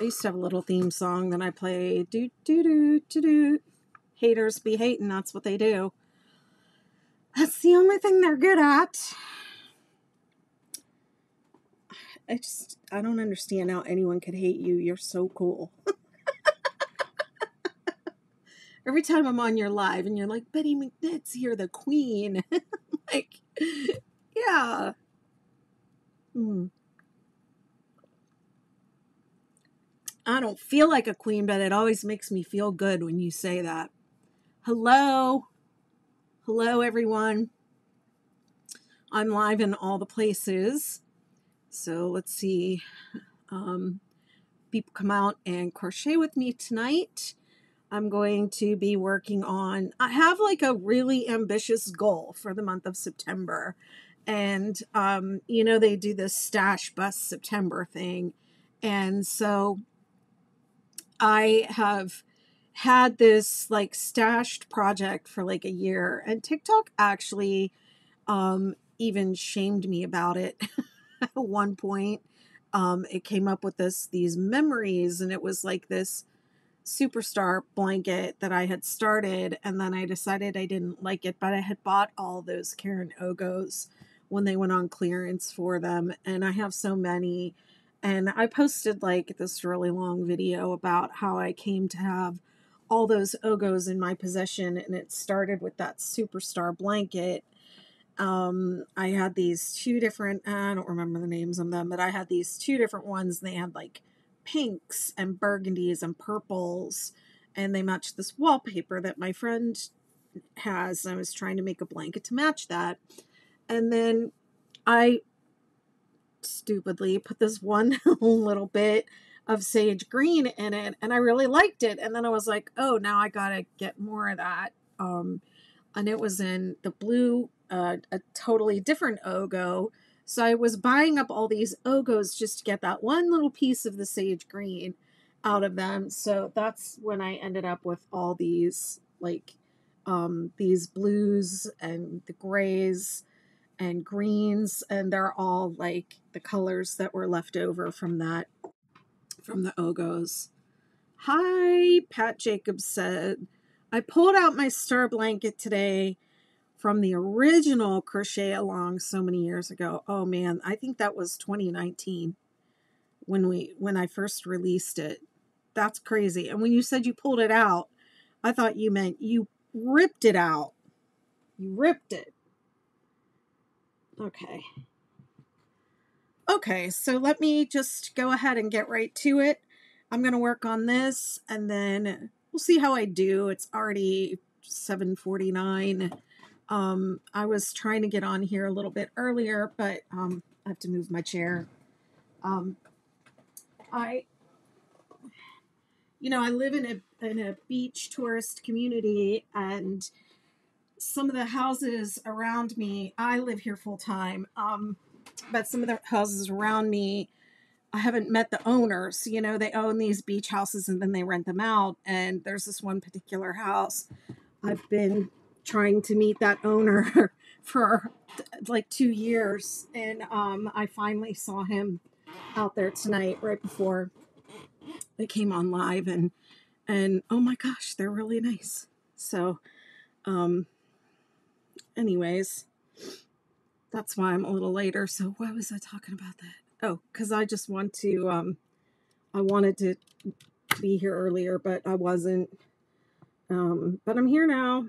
I used to have a little theme song that I play. Do do do do do. Haters be hating. That's what they do. That's the only thing they're good at. I don't understand how anyone could hate you. You're so cool. Every time I'm on your live and you're like, Betty McKnit's here, the queen. Like, yeah. I don't feel like a queen, but it always makes me feel good when you say that. Hello. Hello, everyone. I'm live in all the places. So let's see. People come out and crochet with me tonight. I'm going to be working on, I have like a really ambitious goal for the month of September. And, you know, they do this Stash Bust September thing. And so I have had this like stashed project for like a year, and TikTok actually even shamed me about it at one point. It came up with these memories, and it was like this superstar blanket that I had started, and then I decided I didn't like it, but I had bought all those Caron Ogos when they went on clearance for them, and I have so many. And I posted like this really long video about how I came to have all those Ogos in my possession, and it started with that superstar blanket. I had these two different, I don't remember the names of them, but I had these two different ones. They had like pinks and burgundies and purples, and they matched this wallpaper that my friend has. I was trying to make a blanket to match that. And then I stupidly put this one little bit of sage green in it, and I really liked it. And then I was like, oh, now I gotta get more of that. And it was in the blue, a totally different Ogo. So I was buying up all these Ogos just to get that one little piece of the sage green out of them. So that's when I ended up with all these, like, these blues and the grays and greens, and they're all like the colors that were left over from the Ogos. Hi, Pat Jacobs said, I pulled out my star blanket today from the original Crochet Along so many years ago. Oh man, I think that was 2019 when I first released it. That's crazy. And when you said you pulled it out, I thought you meant you ripped it out. You ripped it. Okay. Okay, so let me just go ahead and get right to it. I'm going to work on this, and then we'll see how I do. It's already 7:49. I was trying to get on here a little bit earlier, but I have to move my chair. I live in a beach tourist community, and some of the houses around me, I live here full time, but some of the houses around me, I haven't met the owners. You know, they own these beach houses and then they rent them out. And there's this one particular house. I've been trying to meet that owner for like 2 years. And I finally saw him out there tonight right before they came on live. And oh my gosh, they're really nice. So anyways, that's why I'm a little later. So why was I talking about that? Oh, because I just want to, I wanted to be here earlier, but I wasn't. But I'm here now.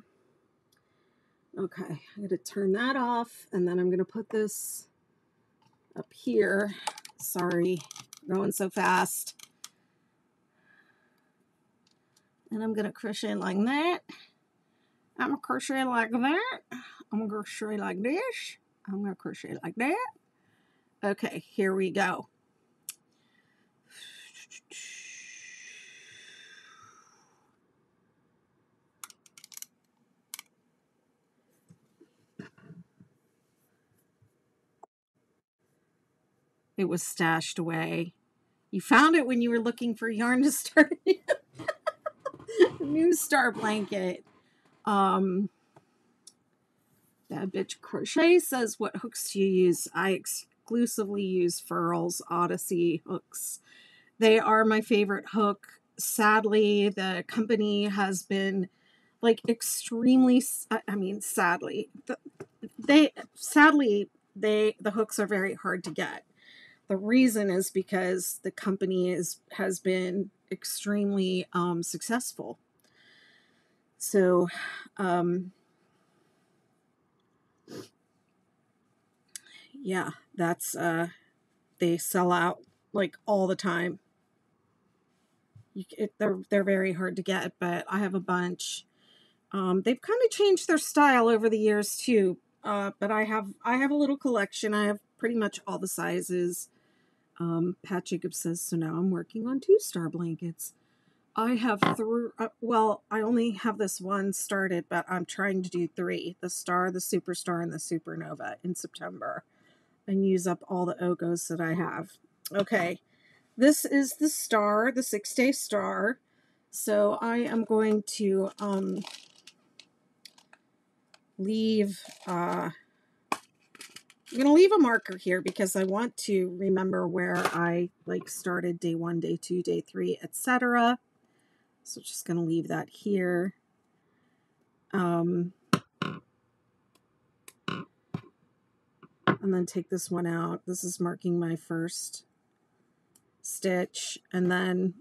Okay, I'm going to turn that off, and then I'm going to put this up here. Sorry, going so fast. And I'm going to crochet like that. I'm going to crochet like that. I'm going to crochet like this. I'm going to crochet like that. Okay, here we go. It was stashed away. You found it when you were looking for yarn to start a new star blanket. Bad Bitch Crochet says, what hooks do you use? I exclusively use Furls Odyssey hooks. They are my favorite hook. Sadly, the company has been like extremely, I mean, sadly, the hooks are very hard to get. The reason is because the company has been extremely successful. So, yeah, that's they sell out like all the time. They're very hard to get, but I have a bunch. They've kind of changed their style over the years too. But I have a little collection. I have pretty much all the sizes. Pat Jacobs says, so now I'm working on 2-star blankets. I have well, I only have this one started, but I'm trying to do 3, the star, the superstar, and the supernova in September, and use up all the Ogos that I have. Okay, this is the star, the 6-day star. So I am going to leave, I'm going to leave a marker here because I want to remember where I like started day 1, day 2, day 3, etc. So just going to leave that here. And then take this one out. This is marking my first stitch. And then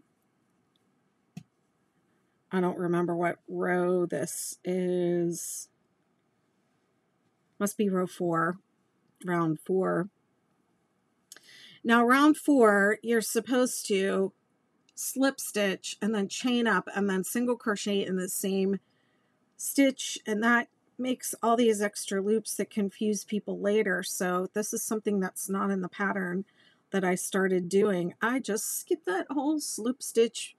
I don't remember what row this is. Must be row 4, round 4. Now round 4, you're supposed to slip stitch and then chain up and then single crochet in the same stitch, and that makes all these extra loops that confuse people later. So this is something that's not in the pattern that I started doing. I just skip that whole slip stitch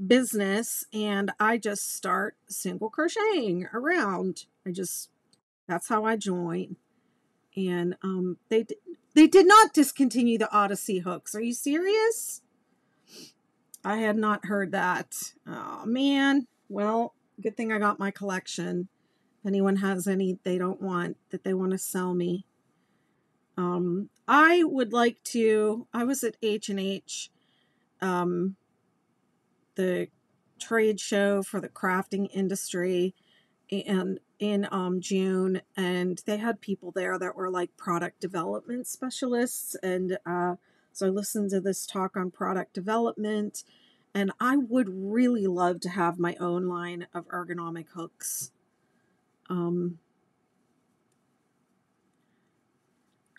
business and I just start single crocheting around. That's how I join. And they did not discontinue the Odyssey hooks. Are you serious? I had not heard that. Oh man. Well, good thing I got my collection. If anyone has any they don't want that they want to sell me. I would like to. I was at H&H, the trade show for the crafting industry, and in June, and they had people there that were like product development specialists, and so I listened to this talk on product development, and I would really love to have my own line of ergonomic hooks.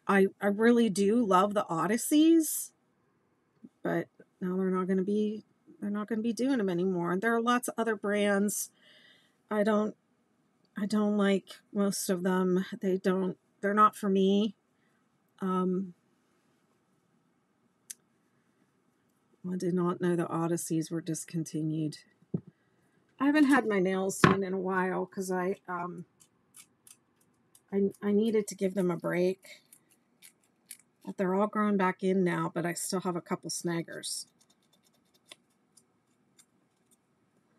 I really do love the Odysseys, but now they're not going to be doing them anymore. And there are lots of other brands. I don't like most of them. They're not for me. I did not know the Odysseys were discontinued. I haven't had my nails done in a while because I needed to give them a break. They're all grown back in now, but I still have a couple snaggers.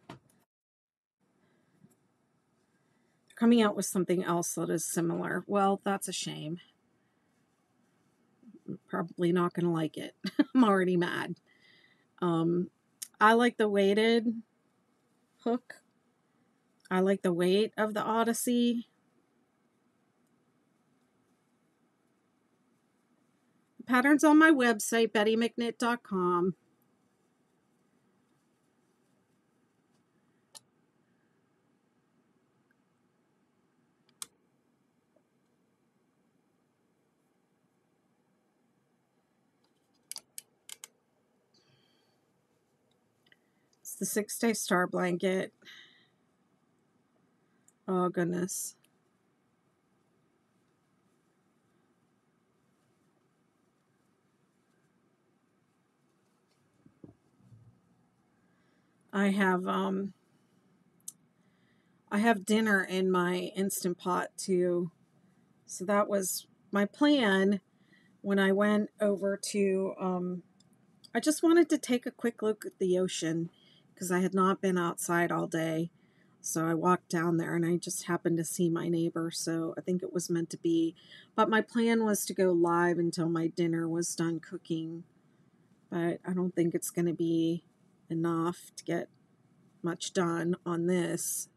They're coming out with something else that is similar. Well, that's a shame. I'm probably not going to like it. I'm already mad. I like the weighted hook. I like the weight of the Odyssey. The pattern's on my website, bettymcknit.com. It's the 6-day star blanket. Oh, goodness. I have dinner in my Instant Pot too. So that was my plan when I went over to, I just wanted to take a quick look at the ocean because I had not been outside all day. So I walked down there and I just happened to see my neighbor. So I think it was meant to be. But my plan was to go live until my dinner was done cooking. but I don't think it's going to be enough to get much done on this.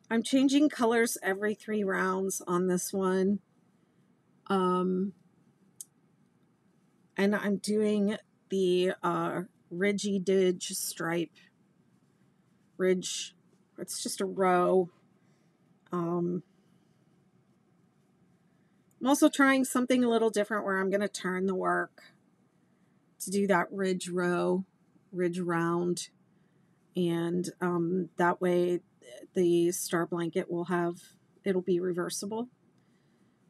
I'm changing colors every 3 rounds on this one. And I'm doing the Ridgy Didge stripe. Ridge, it's just a row. I'm also trying something a little different where I'm going to turn the work to do that ridge row, ridge round. And that way the star blanket will have, it'll be reversible.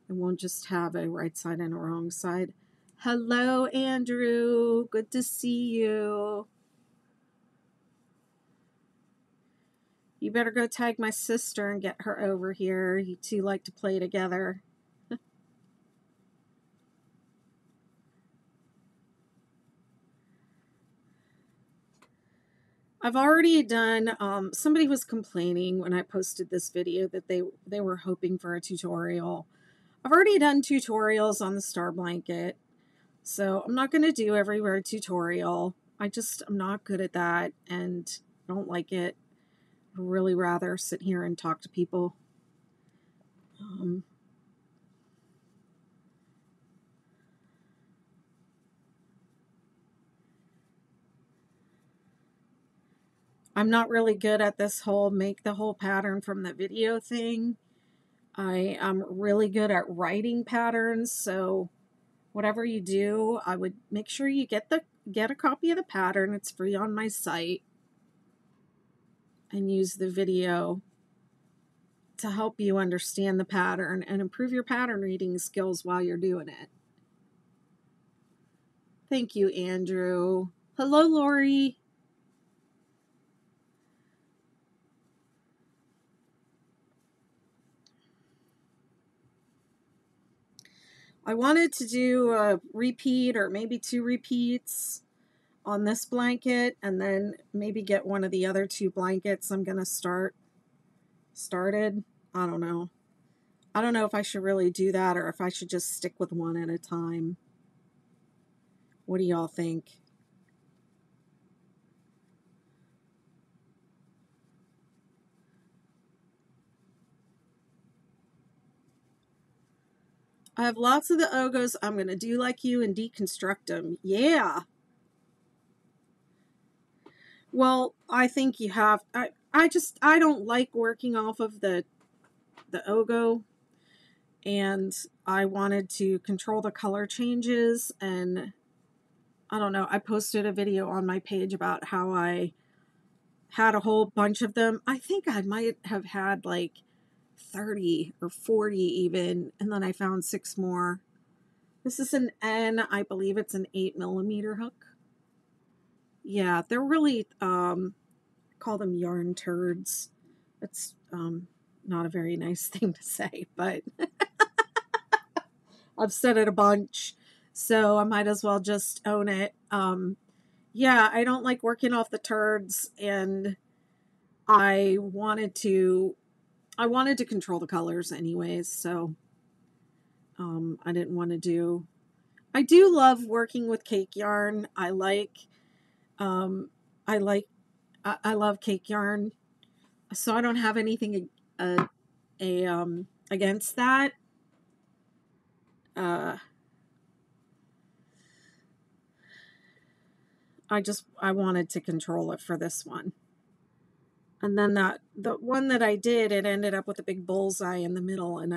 It won't just have a right side and a wrong side. Hello, Andrew. Good to see you. You better go tag my sister and get her over here. You two like to play together. I've already done, somebody was complaining when I posted this video that they were hoping for a tutorial. I've already done tutorials on the star blanket, so I'm not going to do every row tutorial. I'm not good at that and don't like it. I'd really rather sit here and talk to people. I'm not really good at this whole make the whole pattern from the video thing. I am really good at writing patterns, so whatever you do, I would make sure you get a copy of the pattern. It's free on my site, and use the video to help you understand the pattern and improve your pattern reading skills while you're doing it. Thank you, Andrew. Hello, Lori. I wanted to do a repeat or maybe 2 repeats on this blanket and then maybe get one of the other 2 blankets I'm going to started. I don't know. I don't know if I should really do that or if I should just stick with one at a time. What do y'all think? I have lots of the Ogos. I'm going to do like you and deconstruct them. Yeah. Well, I think you have. I don't like working off of the Ogo, and I wanted to control the color changes, and I don't know. I posted a video on my page about how I had a whole bunch of them. I think I might have had like 30 or 40 even, and then I found 6 more. This is an N. I believe it's an 8mm hook. Yeah, they're really, call them yarn turds. It's not a very nice thing to say, but I've said it a bunch, so I might as well just own it. Yeah, I don't like working off the turds, and I wanted to control the colors anyways, so I didn't want to do. I do love working with cake yarn. I love cake yarn, so I don't have anything against that. I wanted to control it for this one. And then the one that I did, it ended up with a big bullseye in the middle, and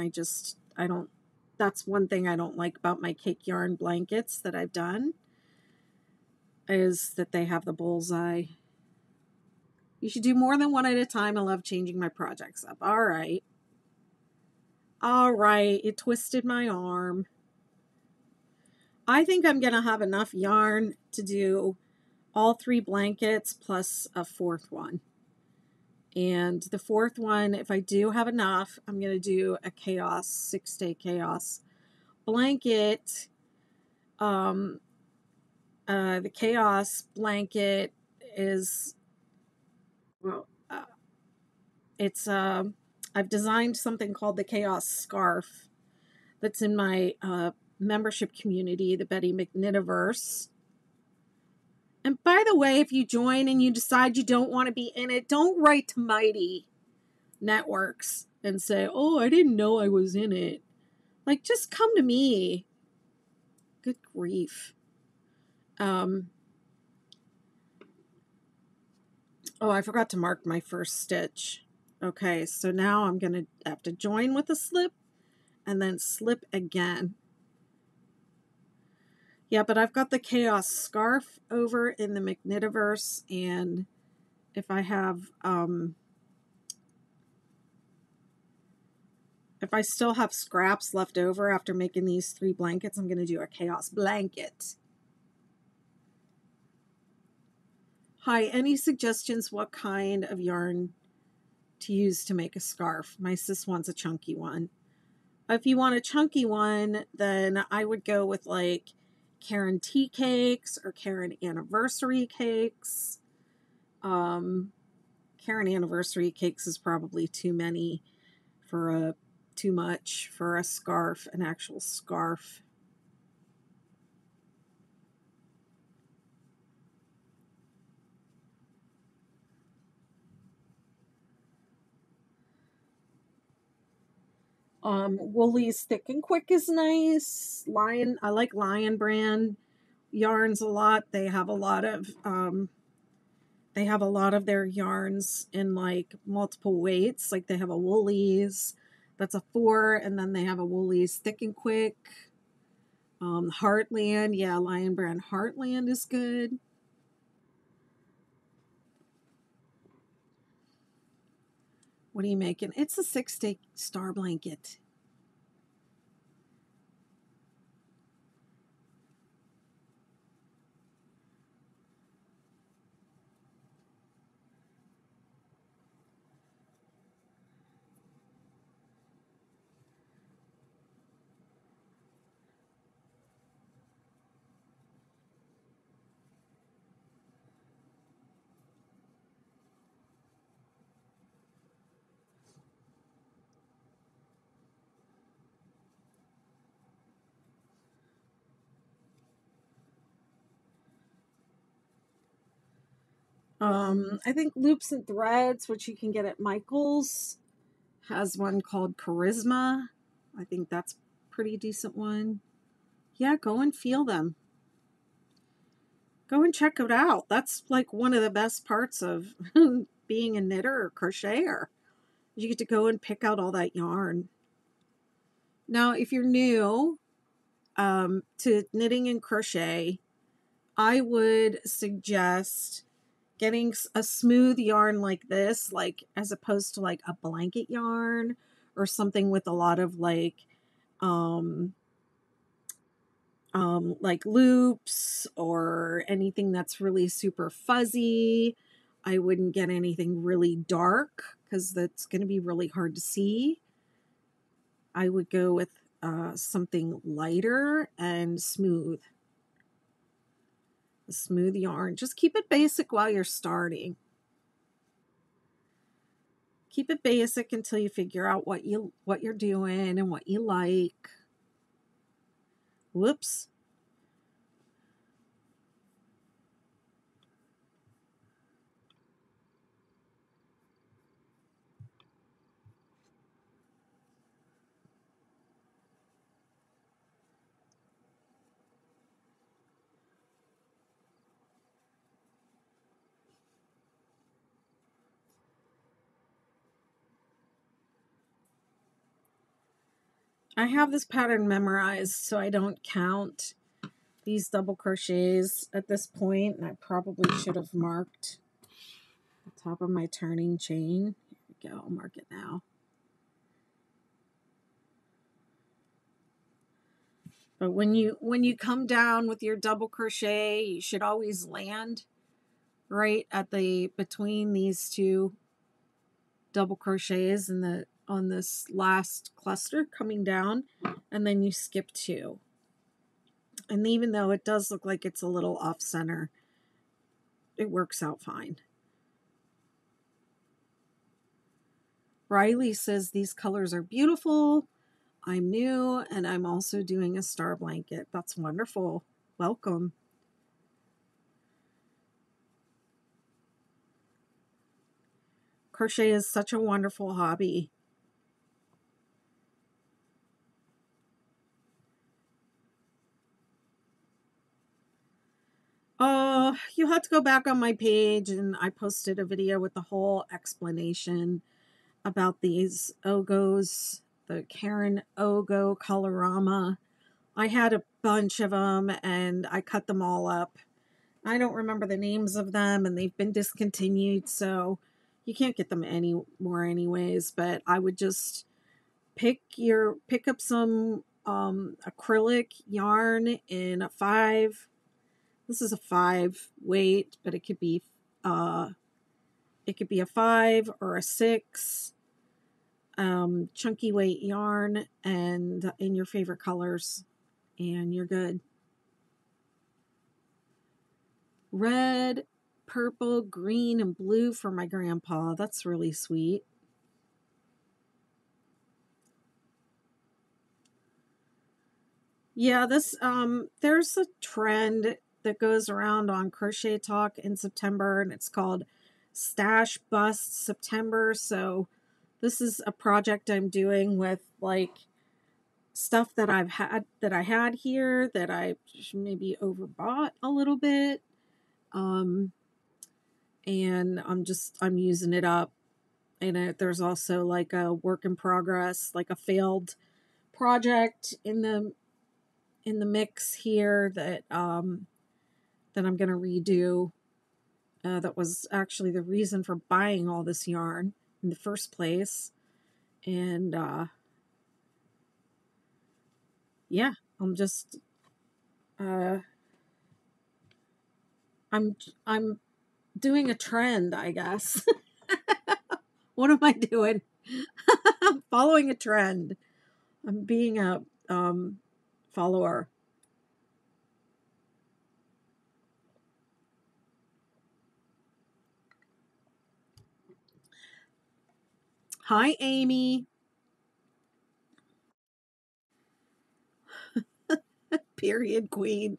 that's one thing I don't like about my cake yarn blankets that I've done, is that they have the bullseye. You should do more than one at a time. I love changing my projects up. All right. All right. It twisted my arm. I think I'm going to have enough yarn to do all 3 blankets plus a 4th one. And the 4th one, if I do have enough, I'm going to do a chaos, 6-day chaos blanket. The chaos blanket is, well, it's, I've designed something called the chaos scarf that's in my membership community, the Betty McKnitiverse. And by the way, if you join and you decide you don't want to be in it, don't write to Mighty Networks and say, oh, I didn't know I was in it. Like, just come to me. Good grief. Oh, I forgot to mark my first stitch. Okay, so now I'm going to have to join with a slip and then slip again. Yeah, but I've got the Chaos Scarf over in the McKnitiverse, and if I have, if I still have scraps left over after making these 3 blankets, I'm going to do a Chaos Blanket. Hi, any suggestions what kind of yarn to use to make a scarf? My sis wants a chunky one. If you want a chunky one, then I would go with like Caron Tea Cakes or Caron Anniversary Cakes. Caron Anniversary Cakes is probably too much for a scarf, an actual scarf. Woolly's Thick and Quick is nice. I like Lion brand yarns a lot. They have a lot of their yarns in like multiple weights. Like they have a Woolly's that's a 4, and then they have a Woolly's Thick and Quick. Heartland, yeah, Lion brand Heartland is good. What are you making? It's a 6-day star blanket. I think Loops and Threads, which you can get at Michael's, has one called Charisma. I think that's a pretty decent one. Yeah, go and feel them. Go and check it out. That's like one of the best parts of being a knitter or crocheter. You get to go and pick out all that yarn. Now, if you're new to knitting and crochet, I would suggest getting a smooth yarn like this, like as opposed to like a blanket yarn or something with a lot of like loops or anything that's really super fuzzy. I wouldn't get anything really dark because that's going to be really hard to see. I would go with something lighter and smooth. A smooth yarn. Just keep it basic while you're starting. Keep it basic until you figure out what you're doing and what you like. Whoops. I have this pattern memorized, so I don't count these double crochets at this point, and I probably should have marked the top of my turning chain. Here we go, I'll mark it now. But when you come down with your double crochet, you should always land right at between these 2 double crochets and on this last cluster coming down, and then you skip 2. And even though it does look like it's a little off center, it works out fine. Riley says these colors are beautiful. I'm new, and I'm also doing a star blanket. That's wonderful. Welcome. Crochet is such a wonderful hobby. Oh, you have to go back on my page, and I posted a video with the whole explanation about these Ogos, the Caron Ogo Colorama. I had a bunch of them, and I cut them all up. I don't remember the names of them, and they've been discontinued, so you can't get them anymore anyways. But I would just pick up some acrylic yarn in a 5. This is a 5 weight, but it could be a 5 or a 6 chunky weight yarn, and in your favorite colors, and you're good. Red, purple, green, and blue for my grandpa. That's really sweet. Yeah, this there's a trend that goes around on Crochet Talk in September, and it's called Stash Bust September. So this is a project I'm doing with like stuff that I had here that I maybe overbought a little bit. And I'm using it up. And there's also like a work in progress, like a failed project in the mix here that that I'm gonna redo. That was actually the reason for buying all this yarn in the first place. And yeah, I'm just I'm doing a trend, I guess. What am I doing? I'm following a trend. I'm being a follower. Hi, Amy. Period queen.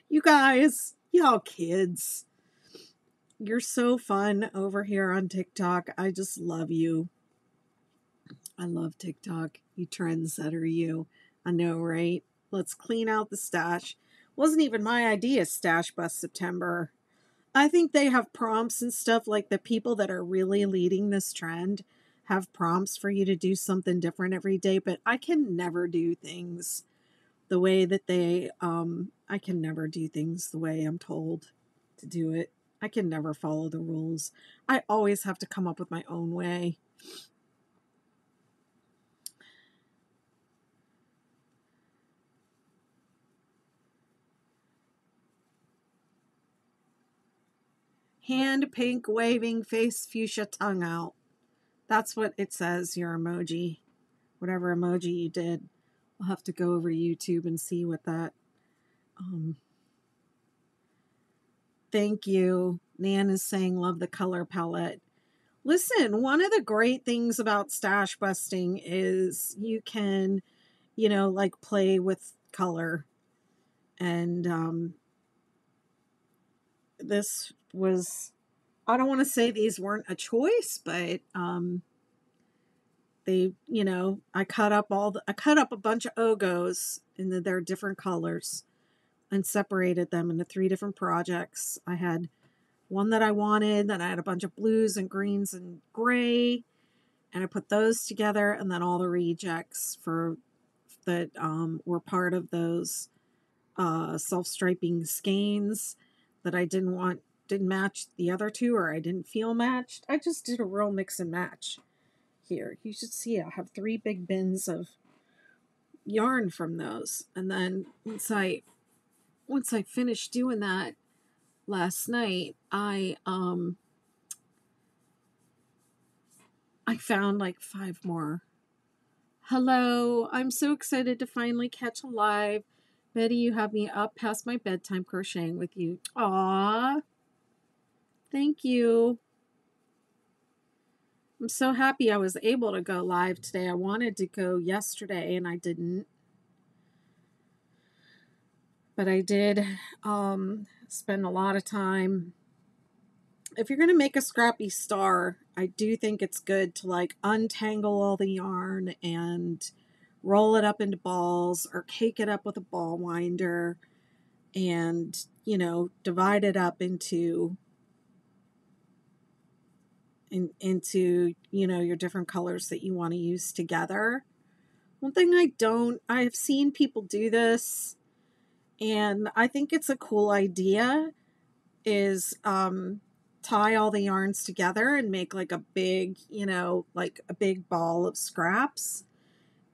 You guys, y'all kids. You're so fun over here on TikTok. I just love you. I love TikTok. You trendsetter, you. I know, right? Let's clean out the stash. Wasn't even my idea, Stash Bust September. I think they have prompts and stuff, like the people that are really leading this trend have prompts for you to do something different every day, but I can never do things the way that I can never do things the way I'm told to do it. I can never follow the rules. I always have to come up with my own way. Hand pink waving face fuchsia tongue out. That's what it says, your emoji. Whatever emoji you did. I'll have to go over YouTube and see what that thank you. Nan is saying love the color palette. Listen, one of the great things about stash busting is you can, like play with color. And this was, I don't want to say these weren't a choice, but they, I cut up a bunch of Ogos in their different colors and separated them into 3 different projects. I had one that I wanted, then I had a bunch of blues and greens and gray, and I put those together, and then all the rejects for that were part of those self-striping skeins that I didn't match the other 2, or I didn't feel matched. I just did a real mix and match here. You should see I have 3 big bins of yarn from those. And then once I finished doing that last night, I found like 5 more. Hello, I'm so excited to finally catch a live. Betty, you have me up past my bedtime crocheting with you. Aw, thank you. I'm so happy I was able to go live today. I wanted to go yesterday and I didn't. But I did spend a lot of time. If you're going to make a scrappy star, I do think it's good to like untangle all the yarn and roll it up into balls or cake it up with a ball winder and, you know, divide it up into you know, your different colors that you want to use together. One thing I've seen people do this, and I think it's a cool idea, is tie all the yarns together and make like a big, you know, like a big ball of scraps.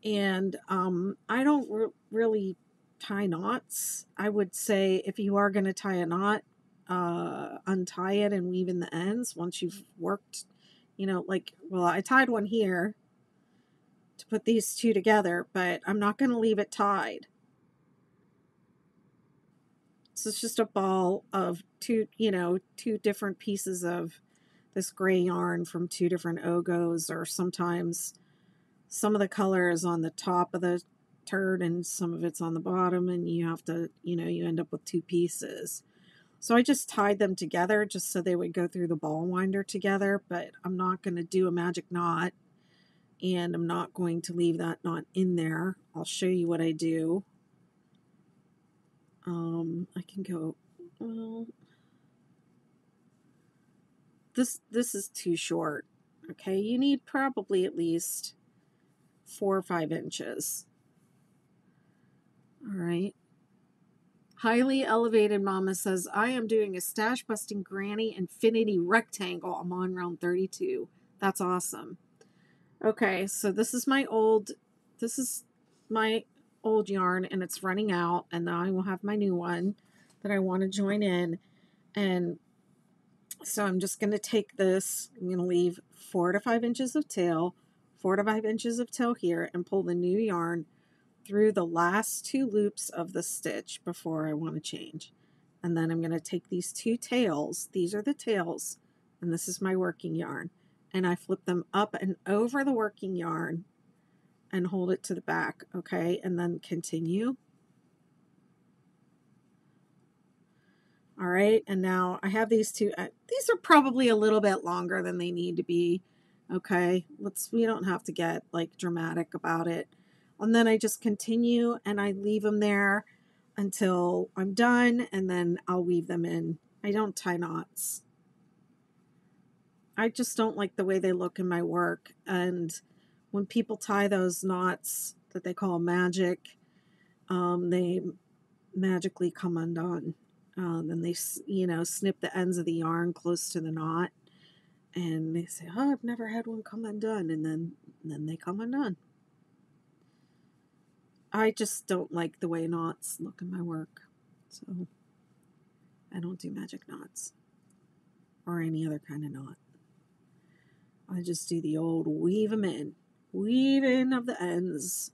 And I don't really tie knots. I would say if you are going to tie a knot, untie it and weave in the ends once you've worked, you know, like, well, I tied one here to put these two together, but I'm not going to leave it tied. So it's just a ball of two different pieces of this gray yarn from two different Ogos, or sometimes some of the color is on the top of the turd and some of it's on the bottom, and you have to, you know, you end up with two pieces. So I just tied them together just so they would go through the ball winder together, but I'm not going to do a magic knot, and I'm not going to leave that knot in there. I'll show you what I do. I can go, well, this is too short. Okay, you need probably at least 4 or 5 inches. All right. Highly Elevated Mama says, I am doing a stash busting granny infinity rectangle. I'm on round 32. That's awesome. Okay, so this is my old yarn, and it's running out, and now I will have my new one that I want to join in. And so I'm just going to take this, I'm going to leave 4 to 5 inches of tail, 4 to 5 inches of tail here, and pull the new yarn through the last 2 loops of the stitch before I want to change. And then I'm going to take these 2 tails, these are the tails, and this is my working yarn, and I flip them up and over the working yarn and hold it to the back, okay, and then continue. All right, and now I have these 2, these are probably a little bit longer than they need to be, okay, we don't have to get like dramatic about it. And then I just continue and I leave them there until I'm done, and then I'll weave them in. I don't tie knots. I just don't like the way they look in my work, and when people tie those knots that they call magic, they magically come undone. Then they, you know, snip the ends of the yarn close to the knot, and they say, oh, I've never had one come undone, and then they come undone. I just don't like the way knots look in my work, so I don't do magic knots or any other kind of knot. I just do the old weave them in, weave in of the ends.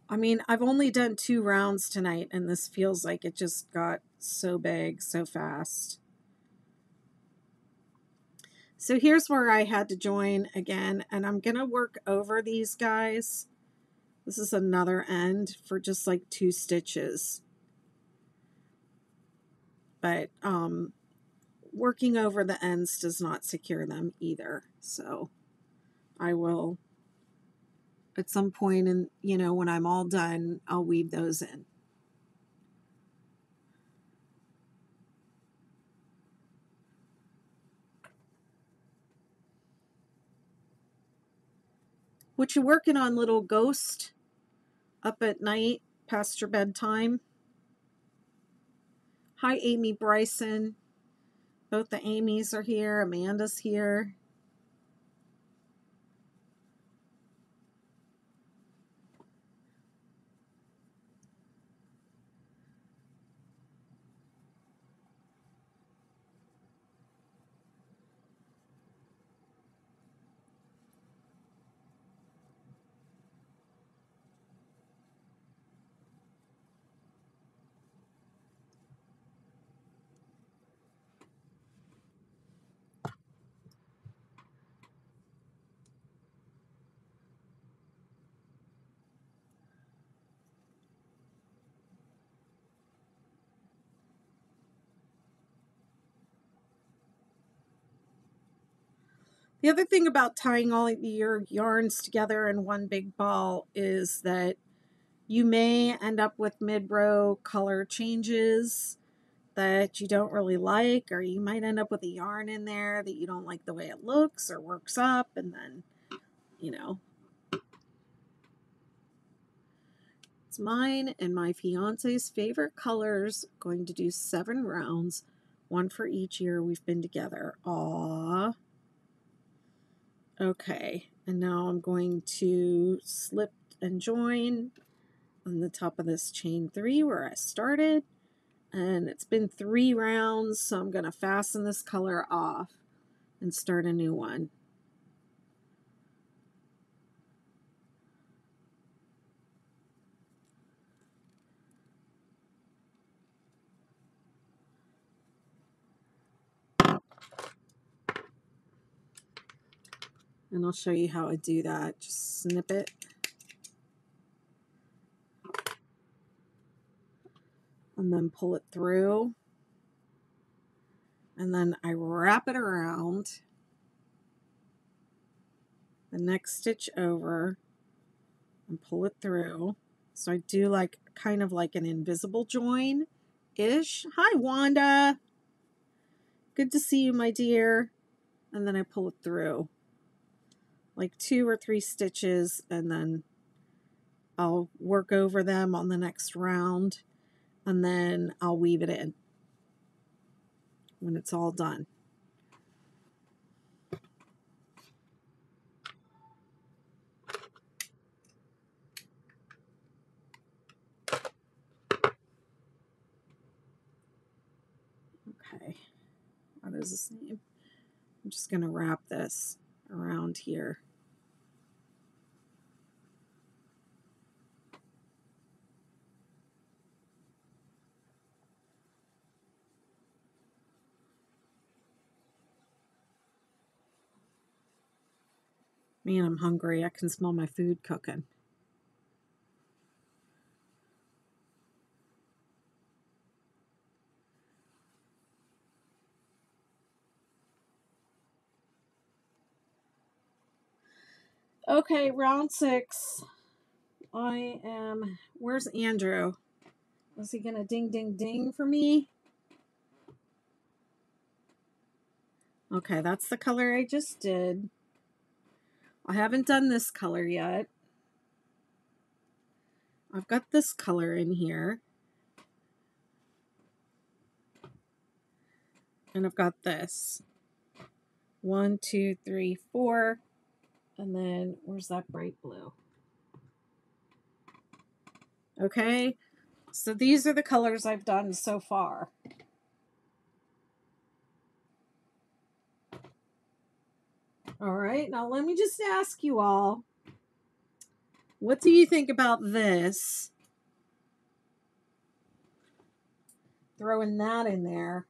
I mean, I've only done 2 rounds tonight, and this feels like it just got so big so fast. So here's where I had to join again, and I'm going to work over these guys. This is another end for just like 2 stitches. But working over the ends does not secure them either. So I will, at some point, in, you know, when I'm all done, I'll weave those in. What you working on, little ghost? Up at night past your bedtime? Hi, Amy Bryson. Both the Amy's are here. Amanda's here. The other thing about tying all your yarns together in one big ball is that you may end up with mid-row color changes that you don't really like, or you might end up with a yarn in there that you don't like the way it looks or works up, and then, you know. It's mine and my fiance's favorite colors. Going to do 7 rounds, 1 for each year we've been together. Aww. Okay, and now I'm going to slip and join on the top of this chain 3 where I started, and it's been 3 rounds, so I'm going to fasten this color off and start a new one. And I'll show you how I do that. Just snip it. And then pull it through. And then I wrap it around the next stitch over and pull it through. So I do like kind of like an invisible join-ish. Hi, Wanda. Good to see you, my dear. And then I pull it through. Like 2 or 3 stitches, and then I'll work over them on the next round, and then I'll weave it in when it's all done. Okay, what is this name? I'm just going to wrap this around here. Man, I'm hungry. I can smell my food cooking. Okay, round 6. Where's Andrew? Is he gonna ding, ding, ding for me? Okay, that's the color I just did. I haven't done this color yet. I've got this color in here. And I've got this. 1, 2, 3, 4. And then where's that bright blue? Okay, so these are the colors I've done so far. All right, now let me just ask you all, what do you think about this? Throwing that in there.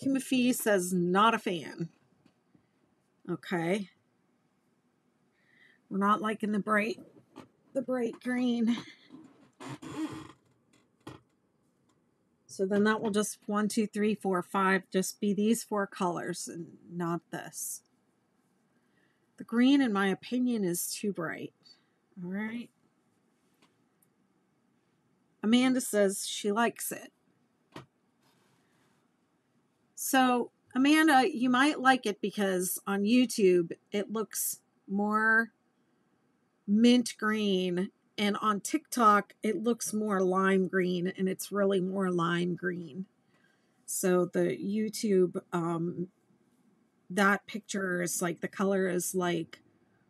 Kimothy says not a fan. Okay. We're not liking the bright green. So then that will just 1, 2, 3, 4, 5 just be these 4 colors and not this. The green, in my opinion, is too bright. All right. Amanda says she likes it. So, Amanda, you might like it because on YouTube it looks more mint green, and on TikTok it looks more lime green, and it's really more lime green. So the YouTube, that picture is like, the color is like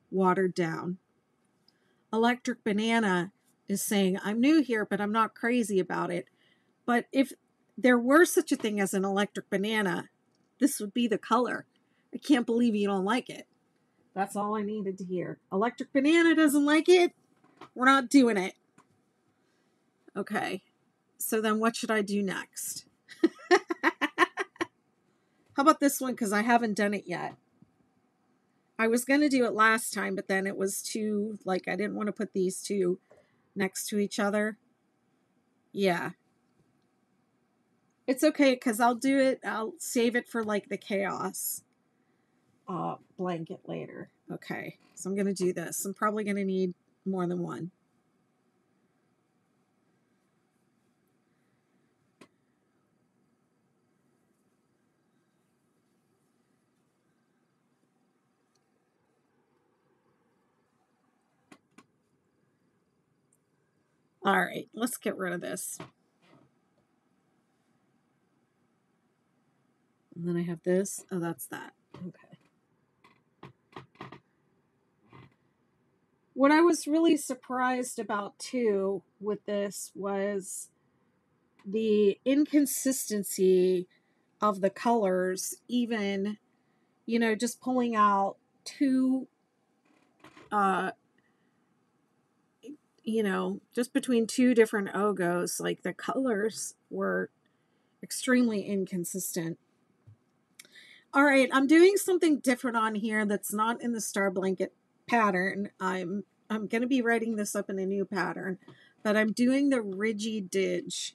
watered down. Electric Banana is saying, I'm new here, but I'm not crazy about it. But if there were such a thing as an electric banana, this would be the color. I can't believe you don't like it. That's all I needed to hear. Electric Banana doesn't like it. We're not doing it. Okay. So then what should I do next? How about this one? Because I haven't done it yet. I was going to do it last time, but then it was too, like, I didn't want to put these two next to each other. Yeah. It's okay, because I'll do it. I'll save it for, like, the chaos blanket later. Okay. So I'm going to do this. I'm probably going to need more than one. All right, let's get rid of this. And then I have this. Oh, that's that. Okay. What I was really surprised about too with this was the inconsistency of the colors, even, you know, just pulling out two, you know, just between two different Ogos, like the colors were extremely inconsistent. All right, I'm doing something different on here that's not in the star blanket pattern. I'm going to be writing this up in a new pattern, but I'm doing the Ridgy Didge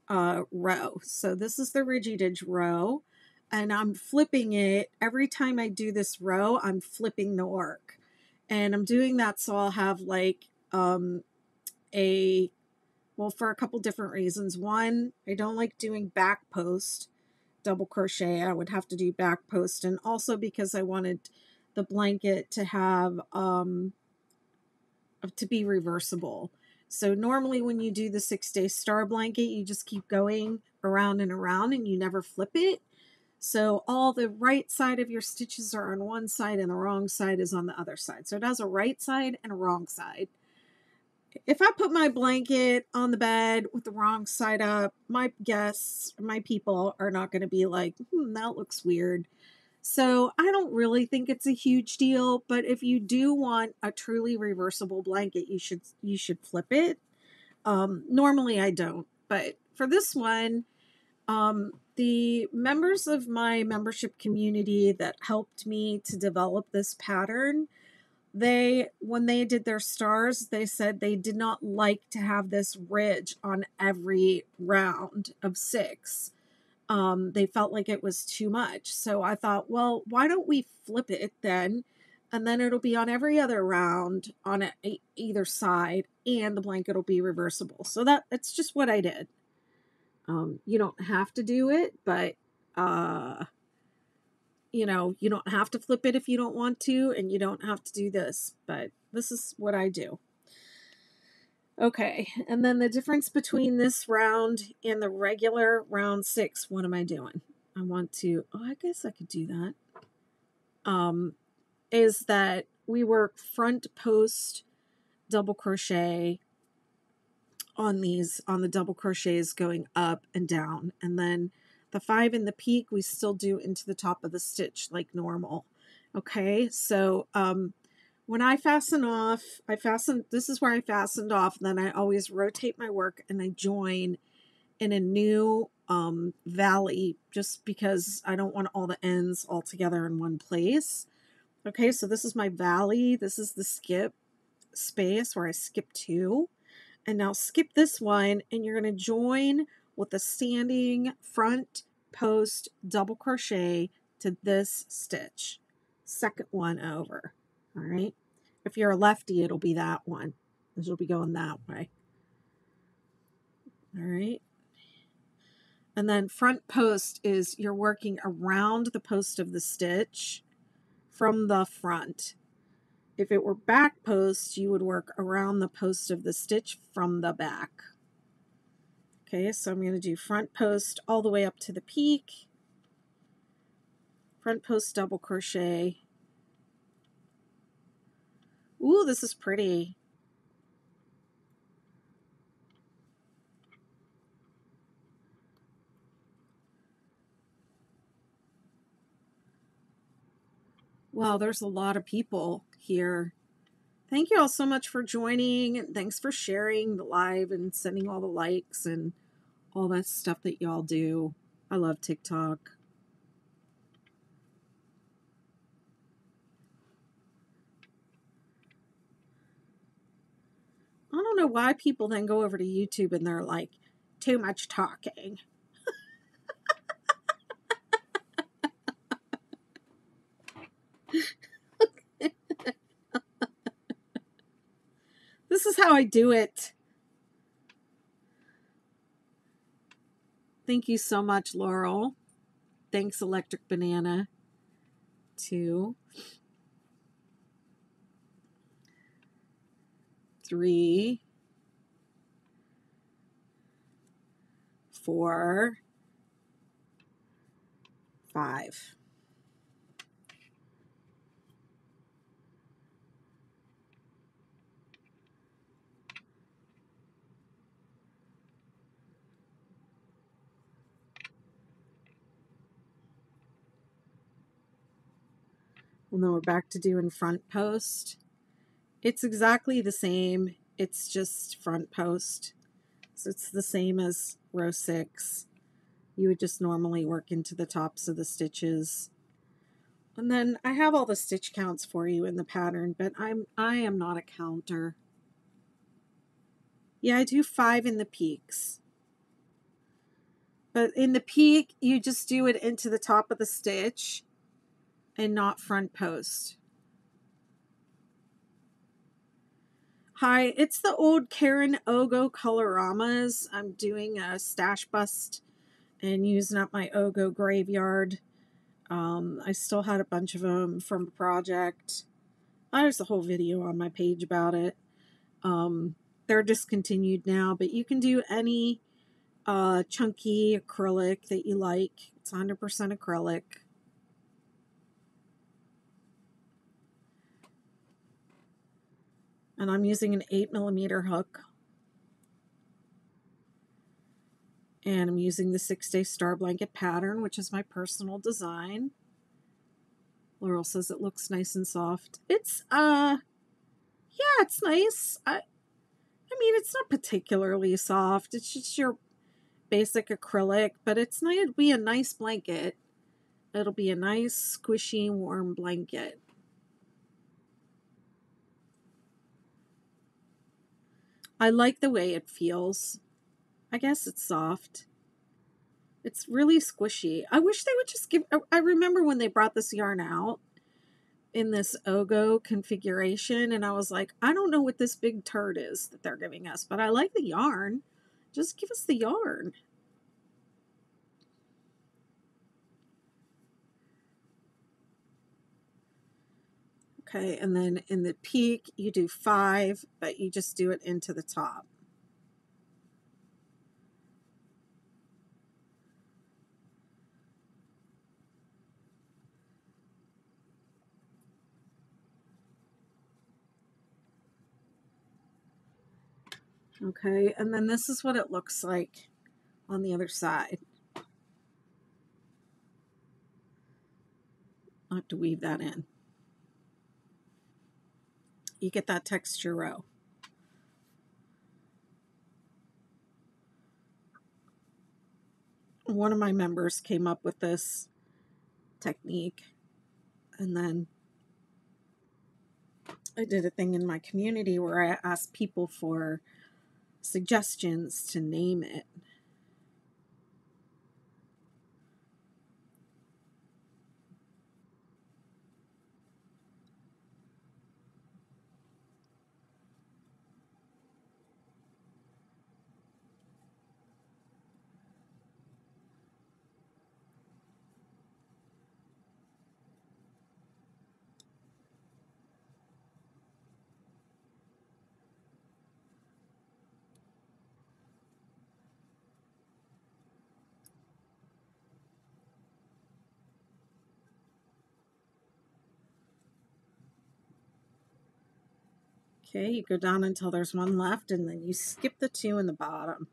row. So this is the Ridgy Didge row, and I'm flipping it. Every time I do this row, I'm flipping the work, and I'm doing that so I'll have like well, for a couple different reasons. One, I don't like doing back post double crochet. I would have to do back post, and also because I wanted the blanket to have to be reversible. So normally when you do the 6-day star blanket, you just keep going around and around and you never flip it. So all the right side of your stitches are on one side and the wrong side is on the other side. So it has a right side and a wrong side. If I put my blanket on the bed with the wrong side up, my guests, my people are not going to be like, that looks weird. So I don't really think it's a huge deal, but if you do want a truly reversible blanket, you should flip it. Normally I don't, but for this one, the members of my membership community that helped me to develop this pattern, when they did their stars, they said they did not like to have this ridge on every round of 6. They felt like it was too much. So I thought, well, why don't we flip it then? And then it'll be on every other round on either side, and the blanket will be reversible. So that's just what I did. You don't have to do it, but you know, you don't have to flip it if you don't want to, and you don't have to do this, but this is what I do. Okay, and then the difference between this round and the regular round 6, what am I doing? I want to, I guess I could do that. Is that we work front post double crochet on the double crochets going up and down, and then the 5 in the peak we still do into the top of the stitch like normal. Okay, so when I fasten off, this is where I fastened off, then I always rotate my work and I join in a new valley, just because I don't want all the ends all together in one place. Okay, so this is my valley. This is the skip space where I skip 2. And now skip this one, and you're going to join with a standing front post double crochet to this stitch. Second one over. All right. If you're a lefty, it'll be that one. This will be going that way. All right. And then front post is you're working around the post of the stitch from the front. If it were back post, you would work around the post of the stitch from the back. Okay, so I'm going to do front post all the way up to the peak. Front post double crochet. Ooh, this is pretty. Wow, there's a lot of people here. Thank you all so much for joining, and thanks for sharing the live and sending all the likes and all that stuff that y'all do. I love TikTok. I don't know why people then go over to YouTube and they're like, too much talking. This is how I do it. Thank you so much, Laurel. Thanks, Electric Banana, too. 3, 4, 5. And then we're back to doing front post. It's exactly the same. It's just front post. So it's the same as row 6. You would just normally work into the tops of the stitches. And then I have all the stitch counts for you in the pattern, but I am not a counter. Yeah, I do 5 in the peaks. But in the peak, you just do it into the top of the stitch and not front post. Hi, it's the old Caron Ogo Coloramas. I'm doing a stash bust and using up my Ogo graveyard. I still had a bunch of them from a project. There's a whole video on my page about it. They're discontinued now, but you can do any chunky acrylic that you like. It's 100% acrylic. And I'm using an 8mm hook. And I'm using the 6-Day Star Blanket pattern, which is my personal design. Laurel says it looks nice and soft. It's, yeah, it's nice. I mean, it's not particularly soft. It's just your basic acrylic, but it's not, it'll be a nice blanket. It'll be a nice, squishy, warm blanket. I like the way it feels. I guess it's soft. It's really squishy. I wish they would just give... I remember when they brought this yarn out in this Ogo configuration, and I was like, I don't know what this big turd is that they're giving us, but I like the yarn. Just give us the yarn. Okay, and then in the peak, you do 5, but you just do it into the top. Okay, and then this is what it looks like on the other side. I'll have to weave that in. You get that texture row. One of my members came up with this technique, and then I did a thing in my community where I asked people for suggestions to name it. Okay, you go down until there's one left, and then you skip the 2 in the bottom.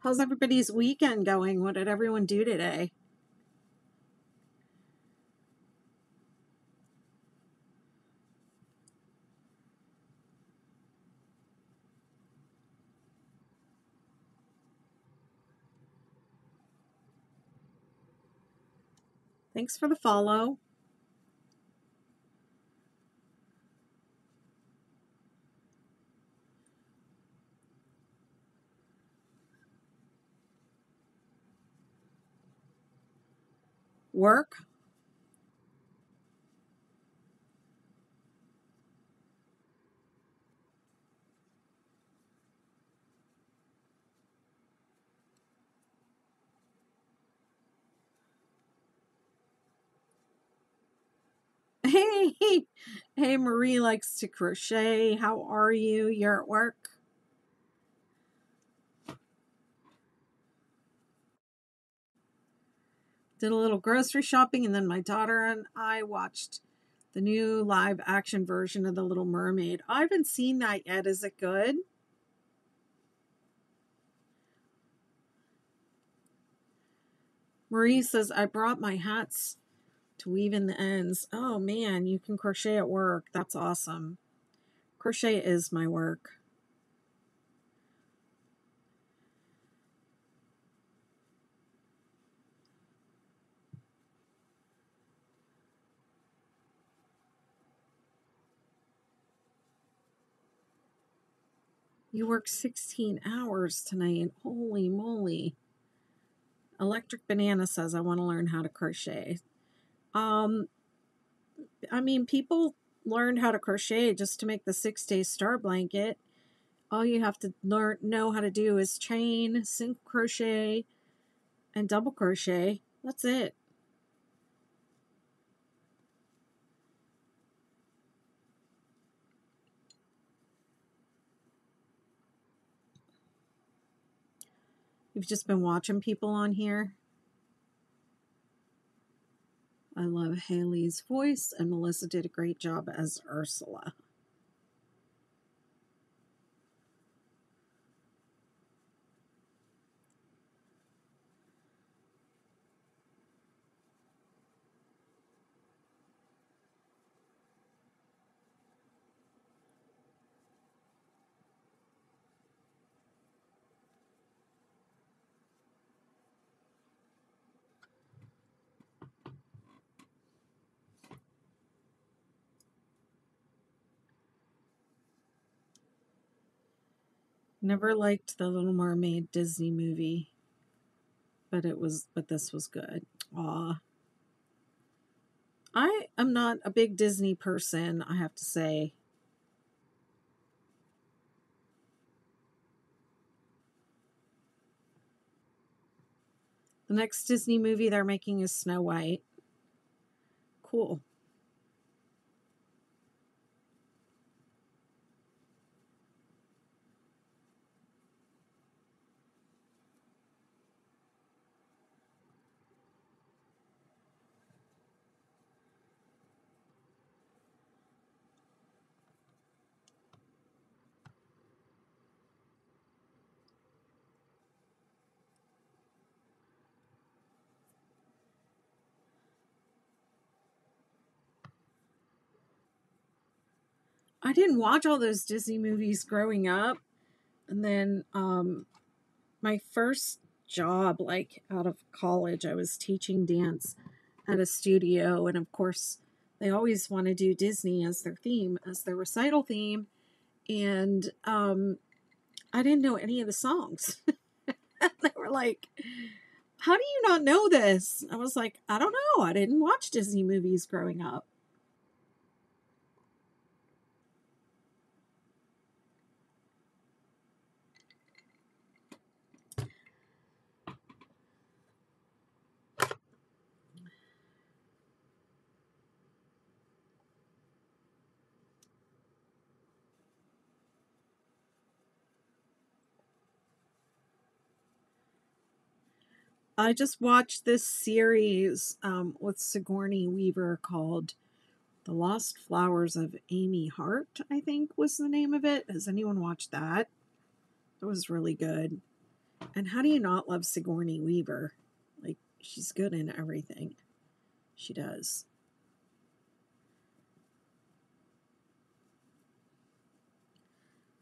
How's everybody's weekend going? What did everyone do today? Thanks for the follow. Work? Hey, hey, Marie likes to crochet. How are you? You're at work? Did a little grocery shopping, and then my daughter and I watched the new live action version of The Little Mermaid. I haven't seen that yet. Is it good? Marie says, I brought my hats to weave in the ends. Oh man, you can crochet at work. That's awesome. Crochet is my work. You work 16 hours tonight. Holy moly. Electric Banana says, I want to learn how to crochet. I mean, people learned how to crochet just to make the 6-day star blanket. All you have to know how to do is chain, single crochet, and double crochet. That's it. You've just been watching people on here. I love Haley's voice, and Melissa did a great job as Ursula. Never liked the Little Mermaid Disney movie, but this was good. Aw. I am not a big Disney person, I have to say. The next Disney movie they're making is Snow White. Cool. I didn't watch all those Disney movies growing up. And then my first job, like out of college, I was teaching dance at a studio. And of course, they always want to do Disney as their theme, as their recital theme. And I didn't know any of the songs. They were like, how do you not know this? I was like, I don't know. I didn't watch Disney movies growing up. I just watched this series with Sigourney Weaver called The Lost Flowers of Amy Hart, I think was the name of it. Has anyone watched that? It was really good. And how do you not love Sigourney Weaver? Like, she's good in everything she does.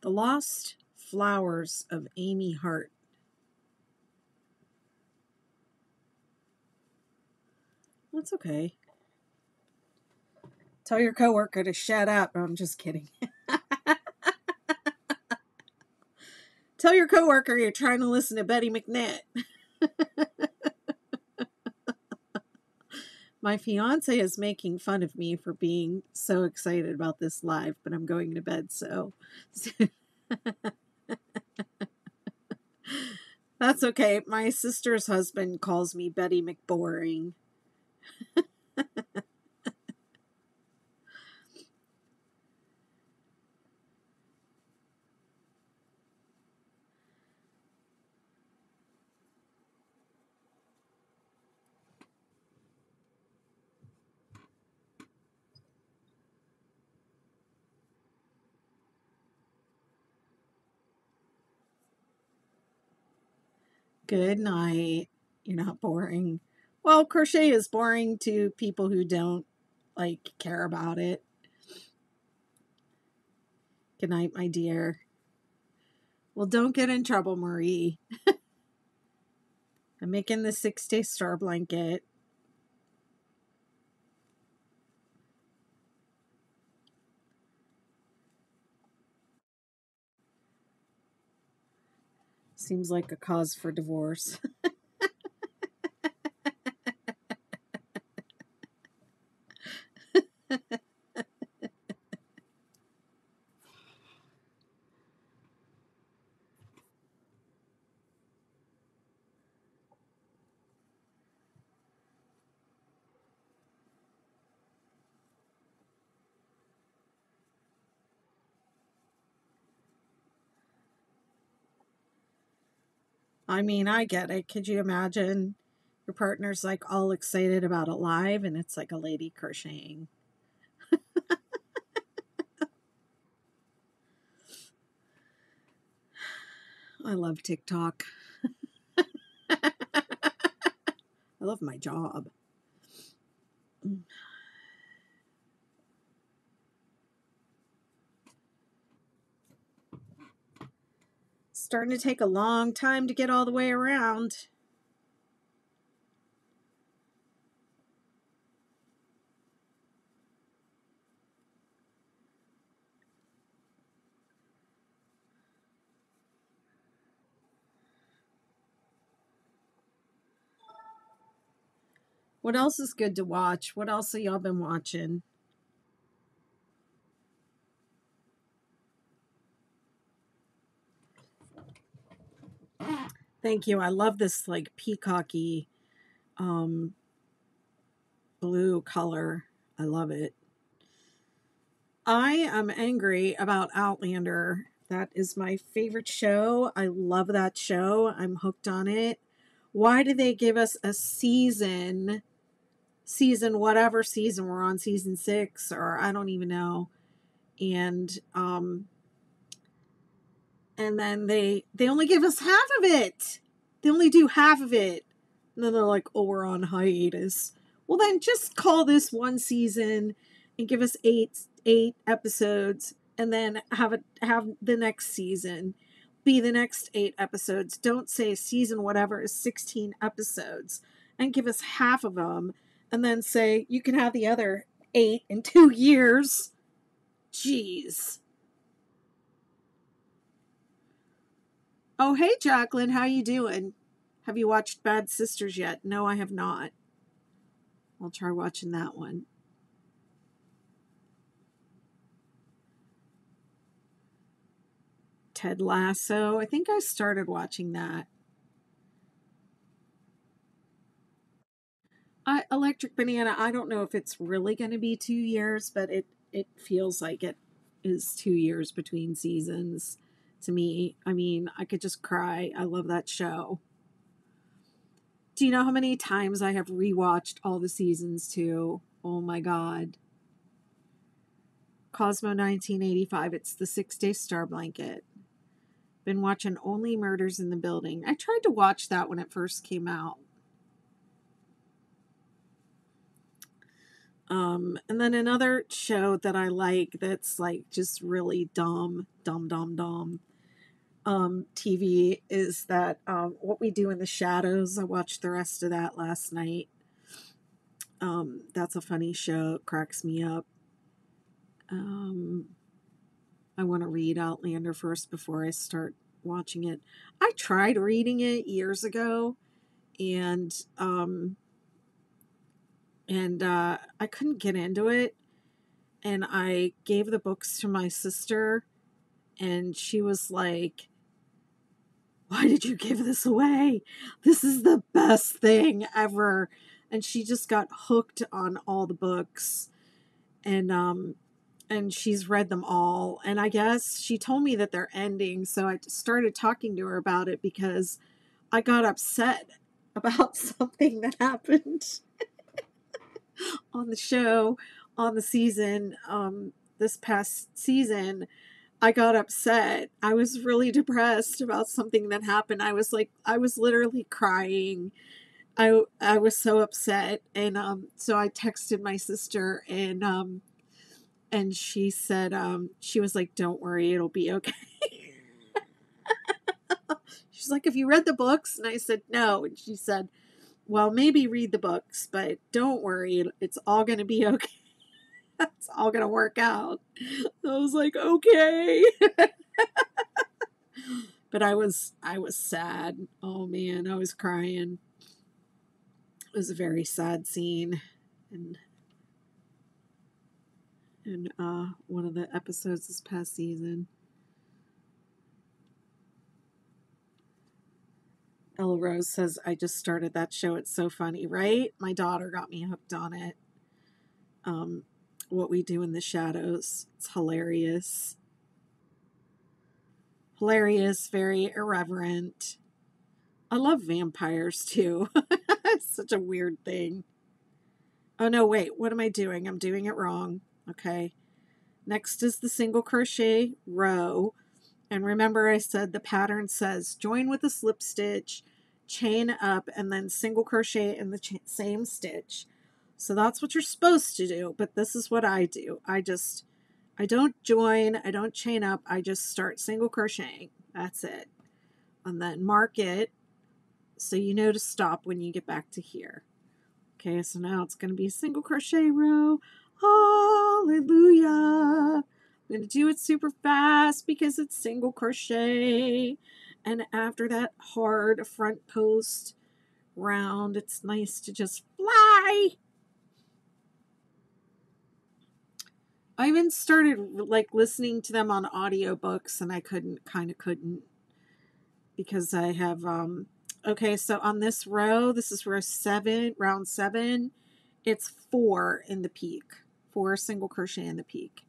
The Lost Flowers of Amy Hart. That's okay. Tell your coworker to shut up. I'm just kidding. Tell your coworker you're trying to listen to Betty McKnit. My fiance is making fun of me for being so excited about this live, but I'm going to bed, so that's okay. My sister's husband calls me Betty McBoring. Good night. You're not boring. Well, crochet is boring to people who don't care about it. Good night, my dear. Well, don't get in trouble, Marie. I'm making the 6-day star blanket. Seems like a cause for divorce. I mean, I get it. Could you imagine your partner's like all excited about it live and it's like a lady crocheting? I love TikTok. I love my job. Starting to take a long time to get all the way around. What else is good to watch? What else have y'all been watching? Thank you. I love this like peacocky blue color. I love it. I am angry about Outlander. That is my favorite show. I love that show. I'm hooked on it. Why did they give us a season, whatever season we're on, season 6, or I don't even know. And then they only give us half of it. They only do half of it. And then they're like, oh, we're on hiatus. Well, then just call this one season and give us eight episodes, and then have the next season be the next 8 episodes. Don't say season whatever is 16 episodes and give us half of them, and then say you can have the other 8 in 2 years. Jeez. Oh, hey, Jacqueline, how you doing? Have you watched Bad Sisters yet? No, I have not. I'll try watching that one. Ted Lasso. I think I started watching that. Electric Banana, I don't know if it's really going to be 2 years, but it feels like it is 2 years between seasons to me. I mean, I could just cry. I love that show. Do you know how many times I have rewatched all the seasons too? Oh my God. Cosmo 1985. It's the 6-day star blanket. Been watching Only Murders in the Building. I tried to watch that when it first came out. And then another show that I like that's like just really dumb TV is that What We Do in the Shadows. I watched the rest of that last night. That's a funny show. It cracks me up. I want to read Outlander first before I start watching it. I tried reading it years ago, and I couldn't get into it. And I gave the books to my sister, and she was like, "Why did you give this away? This is the best thing ever." And she just got hooked on all the books, and she's read them all. And I guess she told me that they're ending, so I started talking to her about it because I got upset about something that happened on the show, on the season, this past season. I got upset. I was really depressed about something that happened. I was literally crying. I was so upset, and so I texted my sister, and she said, she was like, "Don't worry, it'll be okay." She's like, "Have you read the books?" And I said, "No." And she said, "Well, maybe read the books, but don't worry, it's all going to be okay. It's all going to work out." I was like, "Okay." But I was sad. Oh man, I was crying. It was a very sad scene, and one of the episodes this past season. Ella Rose says, "I just started that show. It's so funny," right? My daughter got me hooked on it. What We Do in the Shadows. It's hilarious. Hilarious, very irreverent. I love vampires too. It's such a weird thing. Oh no, wait, what am I doing? I'm doing it wrong. Okay. Next is the single crochet row. And remember I said the pattern says join with a slip stitch, chain up, and then single crochet in the same stitch. So that's what you're supposed to do, but this is what I do. I don't join, I don't chain up, I just start single crocheting. That's it. And then mark it so you know to stop when you get back to here. Okay, so now it's going to be a single crochet row. Hallelujah. I'm going to do it super fast because it's single crochet. And after that hard front post round, it's nice to just fly. I even started like listening to them on audiobooks, and I couldn't because I have okay, so on this row, this is round 7, it's 4 in the peak. 4 single crochet in the peak.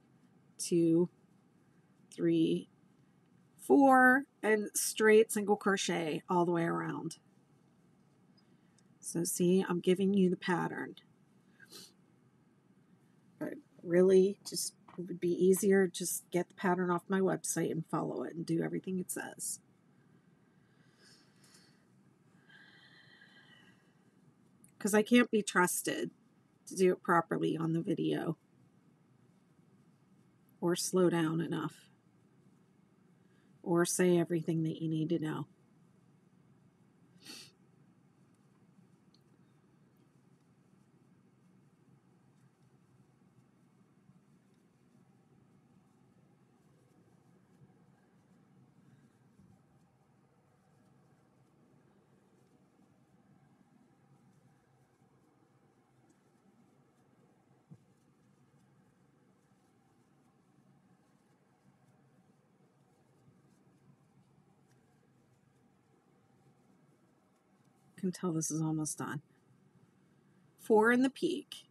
2, 3, 4, and straight single crochet all the way around. So see, I'm giving you the pattern. But really, just it would be easier just get the pattern off my website and follow it and do everything it says. Because I can't be trusted to do it properly on the video or slow down enough or say everything that you need to know. Can tell this is almost done. 4 in the peak.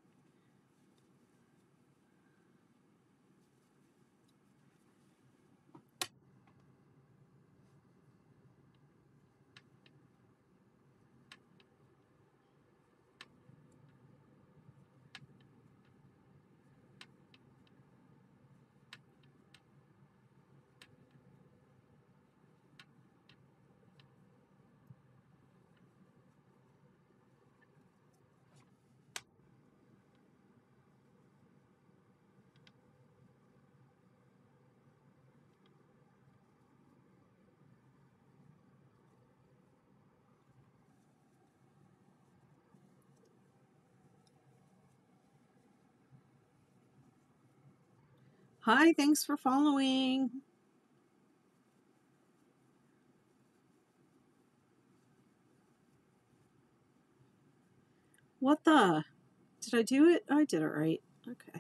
Hi, thanks for following. What the? Did I do it? I did it right. Okay.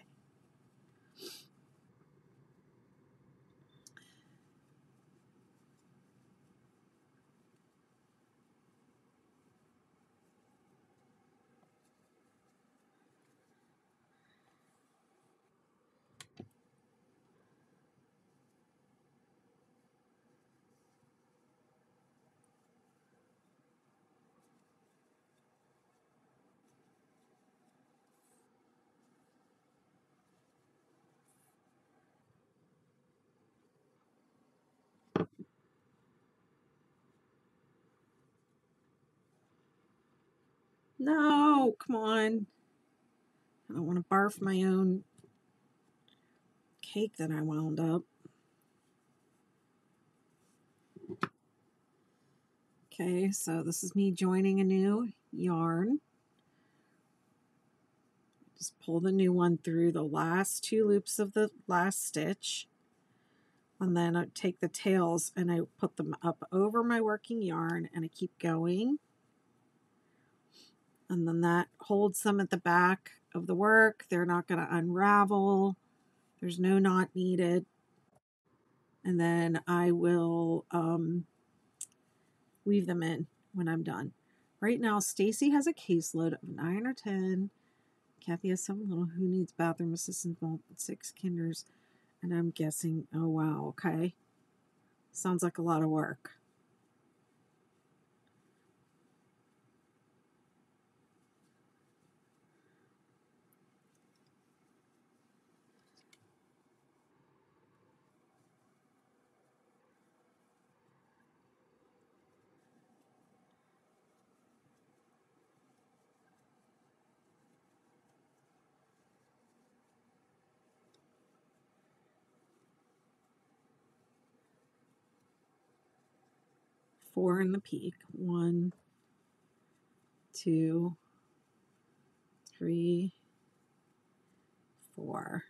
No, come on. I don't want to barf my own cake that I wound up. Okay, so this is me joining a new yarn. Just pull the new one through the last 2 loops of the last stitch. And then I take the tails and I put them up over my working yarn and I keep going. And then that holds them at the back of the work. They're not going to unravel. There's no knot needed. And then I will weave them in when I'm done. Right now, Stacy has a caseload of 9 or 10. Kathy has 7 little. Who needs bathroom assistance? 6 kinders. And I'm guessing, oh wow, okay. Sounds like a lot of work. Four in the peak. 1, 2, 3, 4.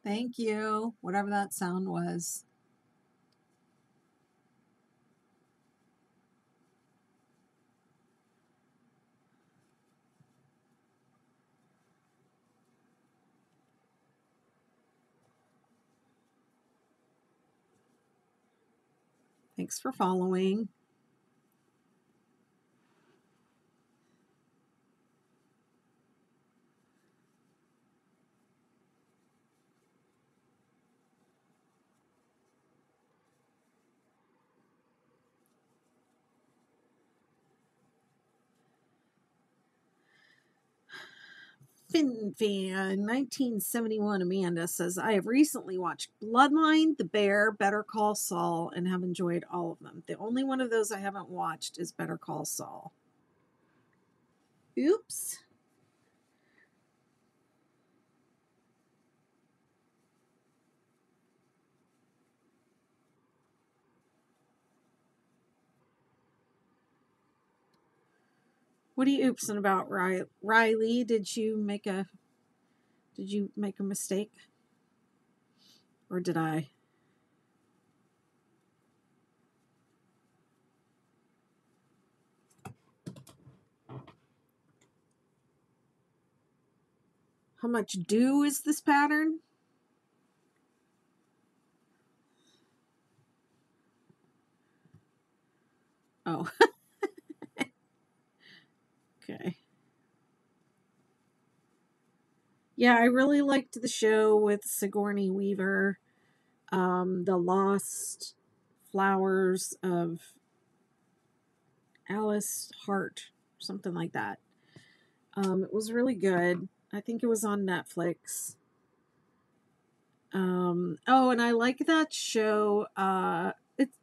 Thank you. Whatever that sound was. Thanks for following. FinFan 1971 Amanda says, I have recently watched Bloodline, The Bear, Better Call Saul, and have enjoyed all of them. The only one of those I haven't watched is Better Call Saul. Oops. What are you oopsing about, Riley? Did you make a mistake? Or did I? How much dew is this pattern? Oh. Okay. Yeah, I really liked the show with Sigourney Weaver. The Lost Flowers of Alice Hart, something like that. It was really good. I think it was on Netflix. Oh, and I like that show. It's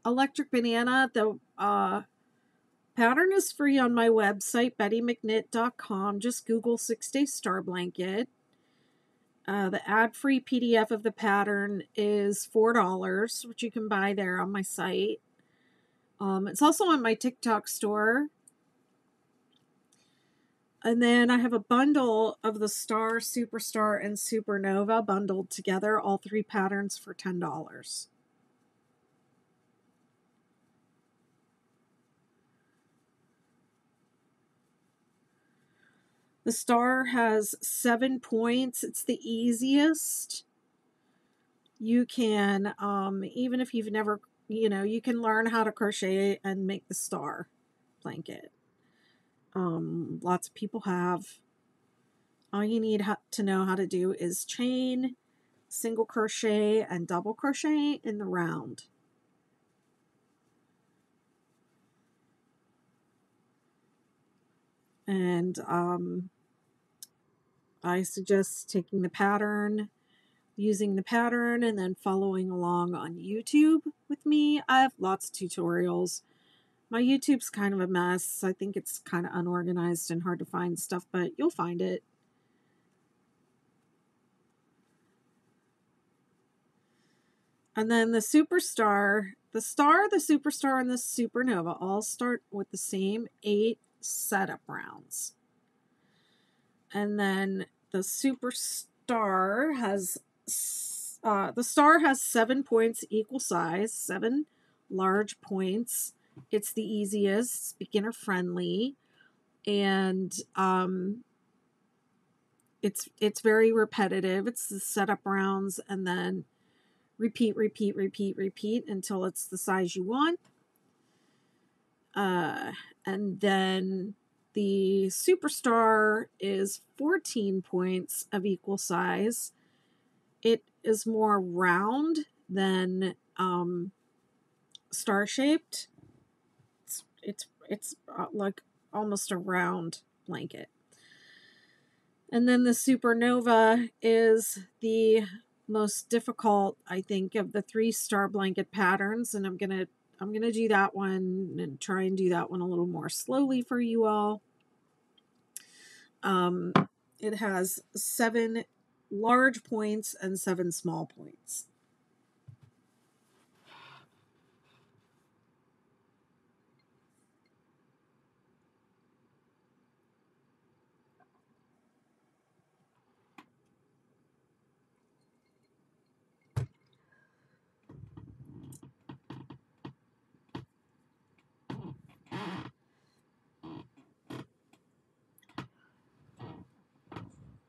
Electric Banana, the Pattern is free on my website, bettymcknit.com. Just Google 6-Day Star Blanket. The ad-free PDF of the pattern is $4, which you can buy there on my site. It's also on my TikTok store. And then I have a bundle of the Star, Superstar, and Supernova bundled together, all 3 patterns for $10. The Star has 7 points. It's the easiest. You can, even if you've never, you can learn how to crochet and make the Star blanket. Lots of people have. All you need to know how to do is chain, single crochet, and double crochet in the round. And I suggest taking the pattern, using the pattern, and then following along on YouTube with me. I have lots of tutorials. My YouTube's kind of a mess. I think it's kind of unorganized and hard to find stuff, but you'll find it. And then the Superstar, the Star, the Superstar, and the Supernova all start with the same 8 setup rounds. And then the Superstar has, the Star has 7 points equal size, 7 large points. It's the easiest, it's beginner friendly, and it's very repetitive. It's the setup rounds and then repeat until it's the size you want. And then the Superstar is 14 points of equal size. It is more round than star-shaped. It's like almost a round blanket. And then the Supernova is the most difficult, I think, of the 3 star blanket patterns, and I'm gonna do that one and try and do that one a little more slowly for you all. It has 7 large points and 7 small points.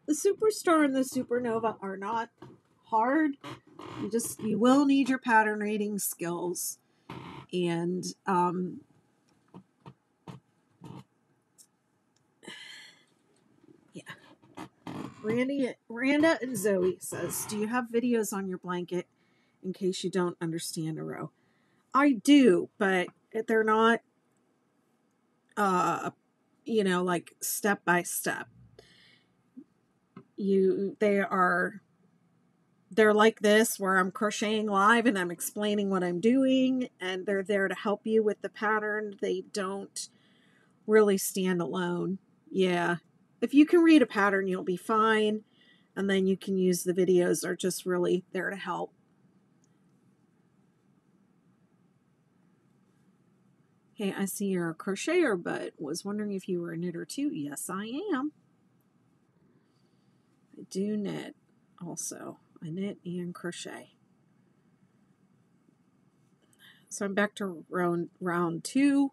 The Superstar and the Supernova are not hard. You will need your pattern reading skills. And yeah. Randa and Zoe says, do you have videos on your blanket in case you don't understand a row? I do, but they're not like step by step. They're like this, where I'm crocheting live and I'm explaining what I'm doing, and they're there to help you with the pattern. They don't really stand alone. Yeah. If you can read a pattern, you'll be fine. And then you can use the videos, are just really there to help. Hey, I see you're a crocheter, but was wondering if you were a knitter too. Yes, I am. I do knit also. I knit and crochet. So I'm back to round 2.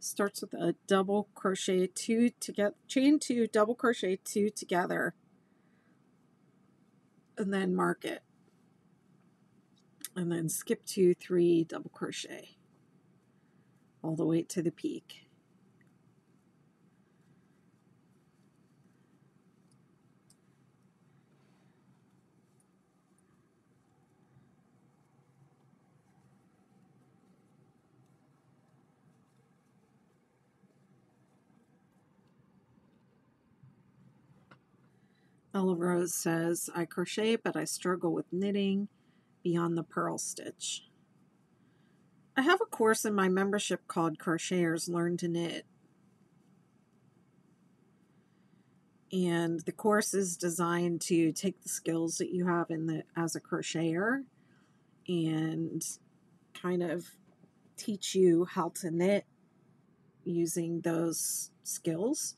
Starts with a double crochet 2 together, chain 2, double crochet 2 together, and then mark it. And then skip 2, 3, double crochet all the way to the peak. Ella Rose says, I crochet, but I struggle with knitting beyond the purl stitch. I have a course in my membership called Crocheters Learn to Knit. And the course is designed to take the skills that you have as a crocheter and kind of teach you how to knit using those skills.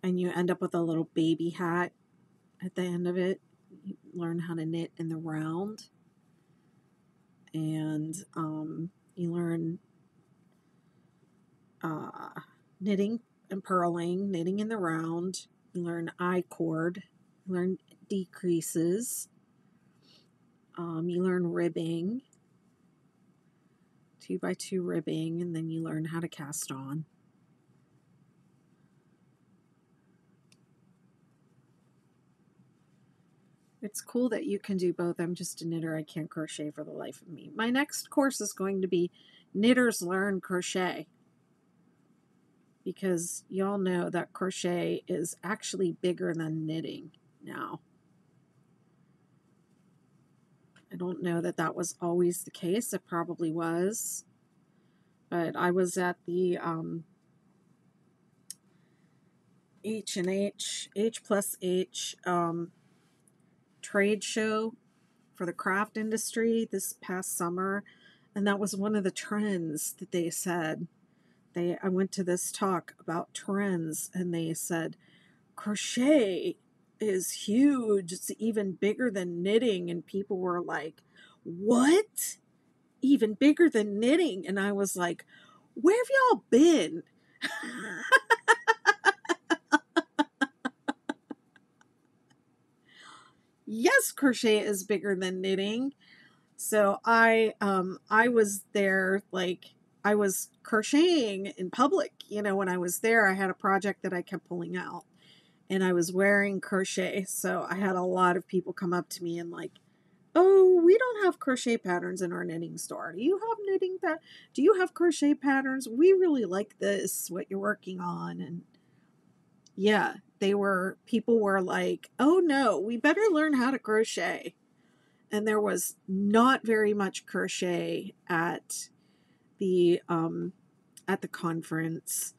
And you end up with a little baby hat at the end of it. You learn how to knit in the round. And you learn knitting and purling, knitting in the round. You learn I-cord. You learn decreases. You learn ribbing, 2x2 ribbing, and then you learn how to cast on. It's cool that you can do both. I'm just a knitter. I can't crochet for the life of me. My next course is going to be Knitters Learn Crochet, because y'all know that crochet is actually bigger than knitting now. I don't know that that was always the case. It probably was. But I was at the H+H trade show for the craft industry this past summer, and that was one of the trends that they said. I went to this talk about trends, and they said crochet is huge. It's even bigger than knitting, and people were like, "What? Even bigger than knitting?" And I was like, "Where have y'all been?" Yes, crochet is bigger than knitting. So I was there, like, I was crocheting in public. You know, when I was there, I had a project that I kept pulling out, and I was wearing crochet. So I had a lot of people come up to me and like, "Oh, we don't have crochet patterns in our knitting store. Do you have do you have crochet patterns? We really like this, what you're working on." And yeah, people were like, "Oh no, we better learn how to crochet." And there was not very much crochet at the conference,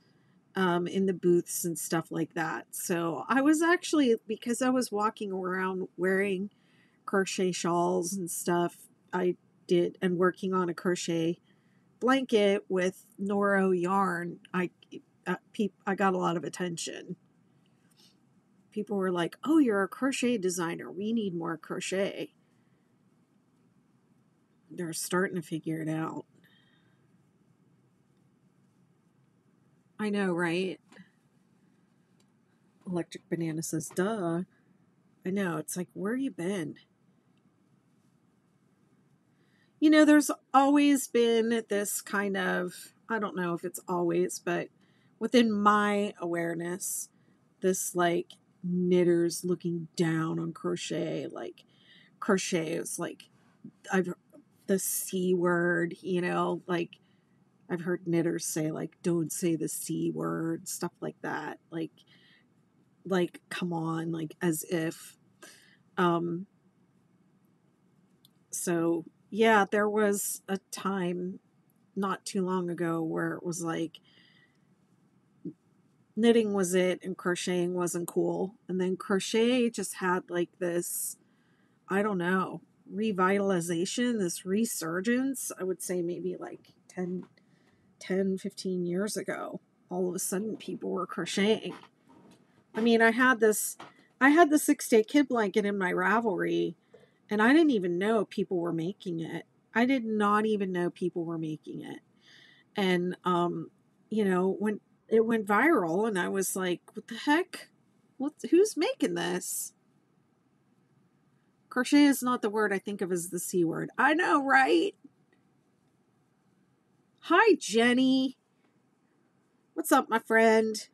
in the booths and stuff like that. So I was actually, because I was walking around wearing crochet shawls and stuff, and working on a crochet blanket with Noro yarn, I got a lot of attention. People were like, "Oh, you're a crochet designer. We need more crochet." They're starting to figure it out. I know, right? Electric Banana says, "Duh." I know. It's like, where you been? You know, there's always been this kind of, I don't know if it's always, but within my awareness, this like knitters looking down on crochet. Like, crochet is like, the C word, you know, like I've heard knitters say like, "Don't say the C word," stuff like that. Like, come on, like, as if. So yeah, there was a time not too long ago where it was like knitting was it and crocheting wasn't cool. And then crochet just had like this, I don't know, revitalization, this resurgence. I would say maybe like 10, 15 years ago. All of a sudden people were crocheting. I mean, I had the 6-day kid blanket in my Ravelry, and I didn't even know people were making it. I did not even know people were making it. And, you know, when it went viral, and I was like, "What the heck? Who's making this?" Crochet is not the word I think of as the C word. I know, right? Hi, Jenny. What's up, my friend?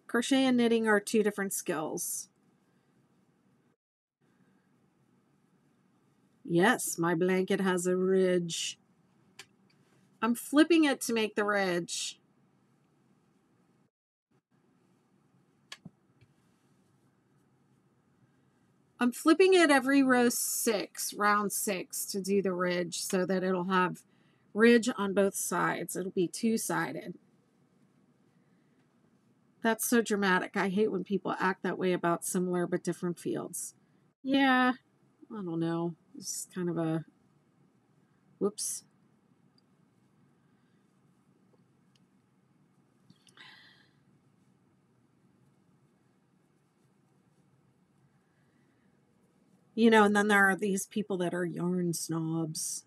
Crochet and knitting are two different skills. Yes, my blanket has a ridge. I'm flipping it to make the ridge. I'm flipping it every round 6 to do the ridge so that it'll have ridge on both sides. It'll be two-sided. That's so dramatic. I hate when people act that way about similar but different fields. Yeah, I don't know. It's kind of a whoops. You know, and then there are these people that are yarn snobs.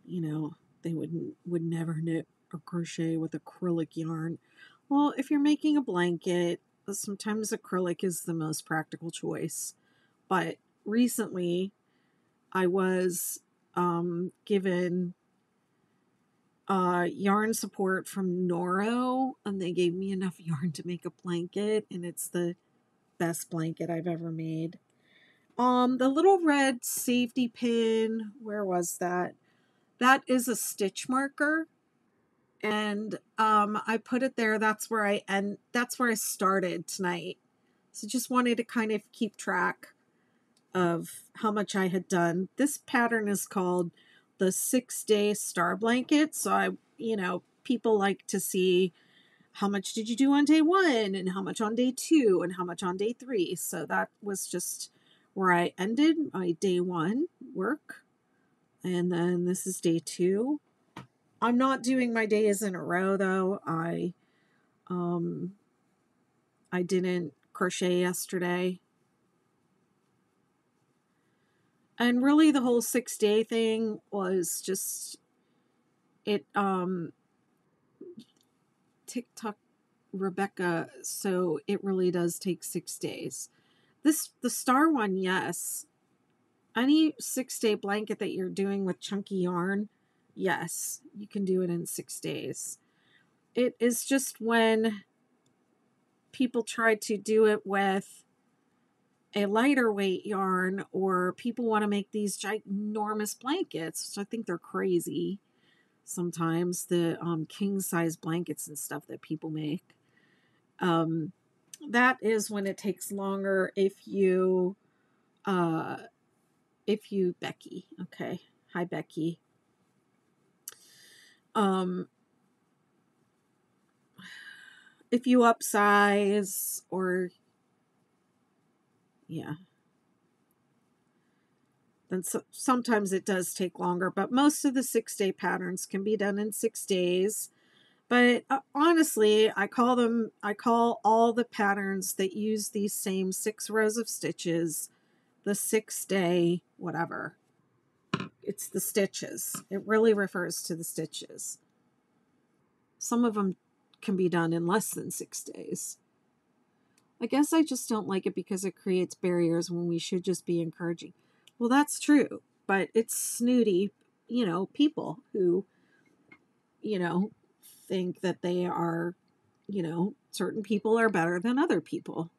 You know, they would never knit or crochet with acrylic yarn. Well, if you're making a blanket, sometimes acrylic is the most practical choice. But recently, I was given yarn support from Noro, and they gave me enough yarn to make a blanket, and it's the best blanket I've ever made. The little red safety pin, where was that? That is a stitch marker, and I put it there. That's where I started tonight. So just wanted to kind of keep track of how much I had done. This pattern is called the 6-day star blanket. So people like to see how much did you do on day 1 and how much on day 2 and how much on day 3. So that was just where I ended my day 1 work. And then this is day 2. I'm not doing my days in a row though. I didn't crochet yesterday. And really the whole 6-day thing was just it TikTok Rebecca, so it really does take 6 days. The star one, yes. Any 6-day blanket that you're doing with chunky yarn, yes, you can do it in 6 days. It is just when people try to do it with a lighter weight yarn, or people want to make these ginormous blankets, which I think they're crazy sometimes, the king size blankets and stuff that people make. That is when it takes longer if you Becky, okay, hi Becky, if you upsize, or yeah, then sometimes it does take longer, but most of the 6-day patterns can be done in 6 days. But honestly, I call all the patterns that use these same 6 rows of stitches the 6-day whatever. It's the stitches. It really refers to the stitches. Some of them can be done in less than 6 days. I guess I just don't like it because it creates barriers when we should just be encouraging. Well, that's true, but it's snooty, people who, think that they are, certain people are better than other people.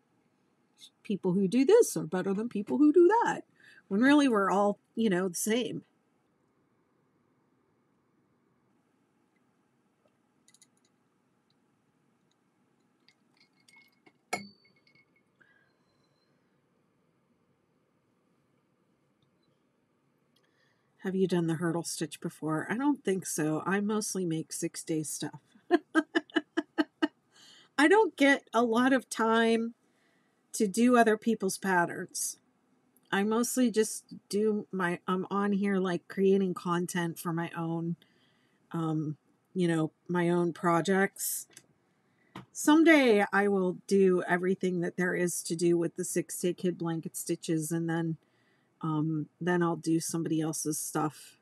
People who do this are better than people who do that. When really we're all, the same. Have you done the hurdle stitch before? I don't think so. I mostly make 6-day stuff. I don't get a lot of time to do other people's patterns. I mostly just do I'm on here like creating content for my own, my own projects. Someday I will do everything that there is to do with the 6-day kid blanket stitches, and then I'll do somebody else's stuff.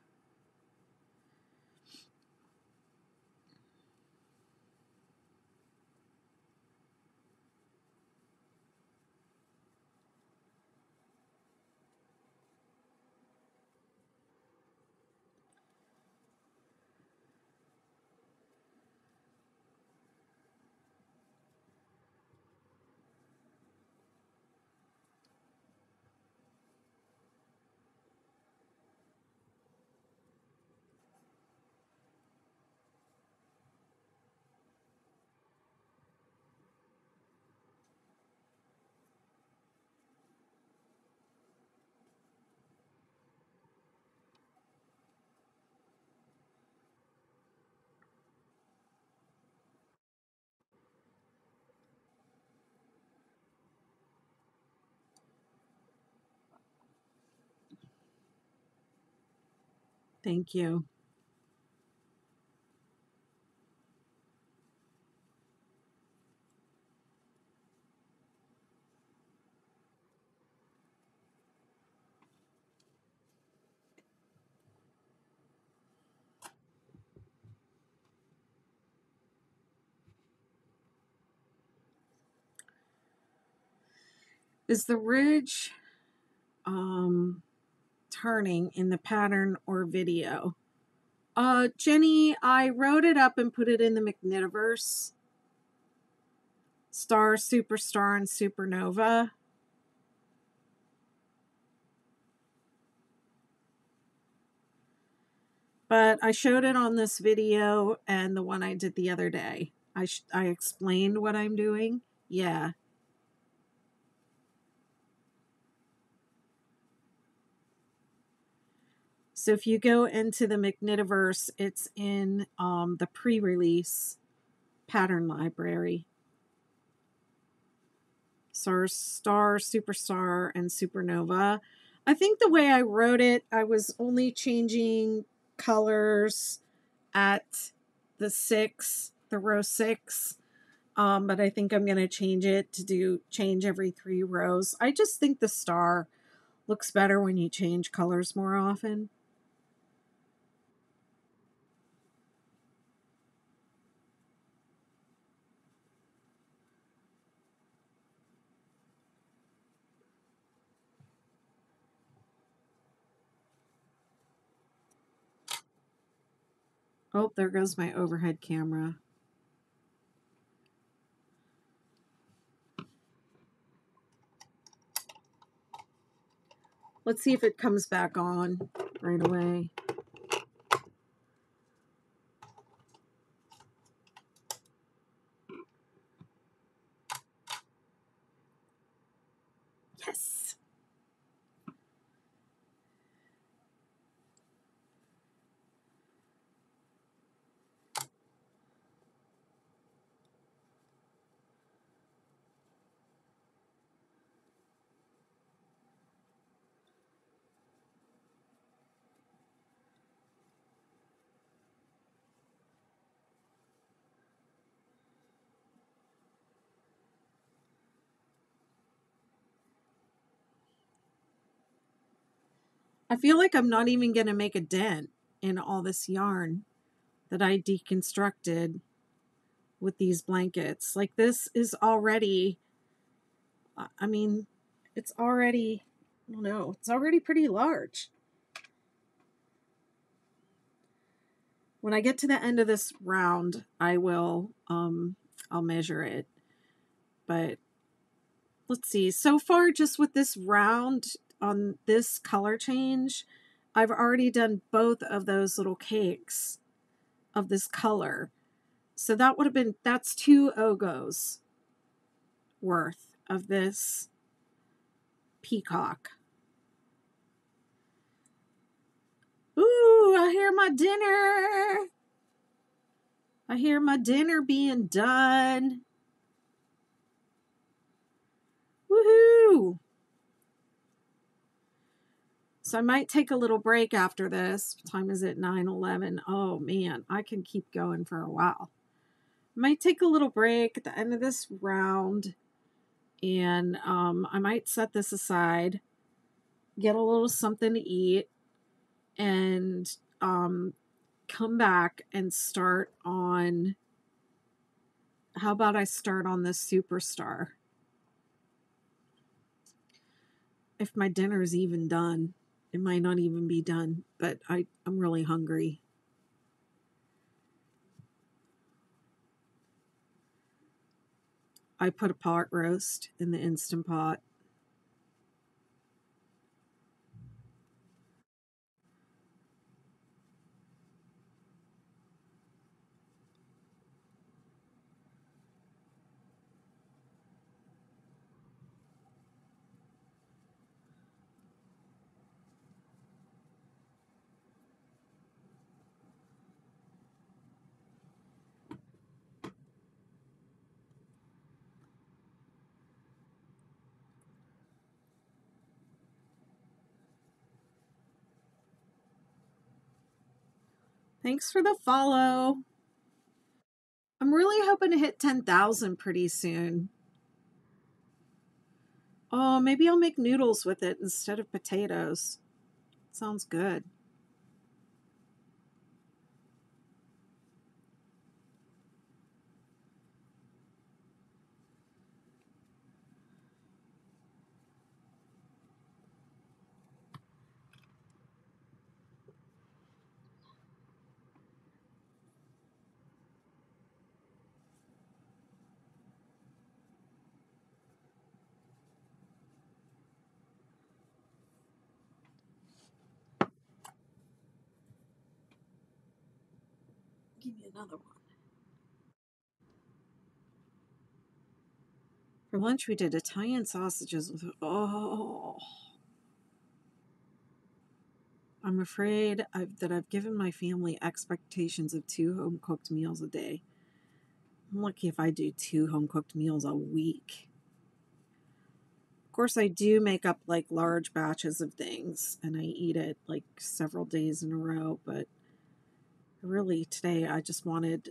Thank you. Is the ridge turning in the pattern or video? Jenny, I wrote it up and put it in the McKnitiverse. Star, Superstar, and Supernova. But I showed it on this video and the one I did the other day. I explained what I'm doing. Yeah. So if you go into the McKnitiverse, it's in the pre-release pattern library. Star, Superstar, and Supernova. I think the way I wrote it, I was only changing colors at the row 6. But I think I'm going to change it to change every 3 rows. I just think the star looks better when you change colors more often. Oh, there goes my overhead camera. Let's see if it comes back on right away. Yes. I feel like I'm not even going to make a dent in all this yarn that I deconstructed with these blankets. Like, this is already, I mean, it's already, I don't know, it's already pretty large. When I get to the end of this round, I will, I'll measure it. But let's see, so far just with this round on this color change, I've already done both of those little cakes of this color. So that would have been, that's 2 Ogos worth of this peacock. Ooh, I hear my dinner. I hear my dinner being done. Woohoo! So I might take a little break after this. What time is it? 9:11. Oh man, I can keep going for a while. I might take a little break at the end of this round, and I might set this aside, get a little something to eat, and come back and start on, how about I start on this Superstar? If my dinner's even done. It might not even be done, but I'm really hungry. I put a pot roast in the Instant Pot. Thanks for the follow. I'm really hoping to hit 10,000 pretty soon. Oh, maybe I'll make noodles with it instead of potatoes. Sounds good. Give me another one. For lunch, we did Italian sausages with, oh. I'm afraid that I've given my family expectations of 2 home-cooked meals a day. I'm lucky if I do 2 home-cooked meals a week. Of course, I do make up like large batches of things, and I eat it like several days in a row, but really today I just wanted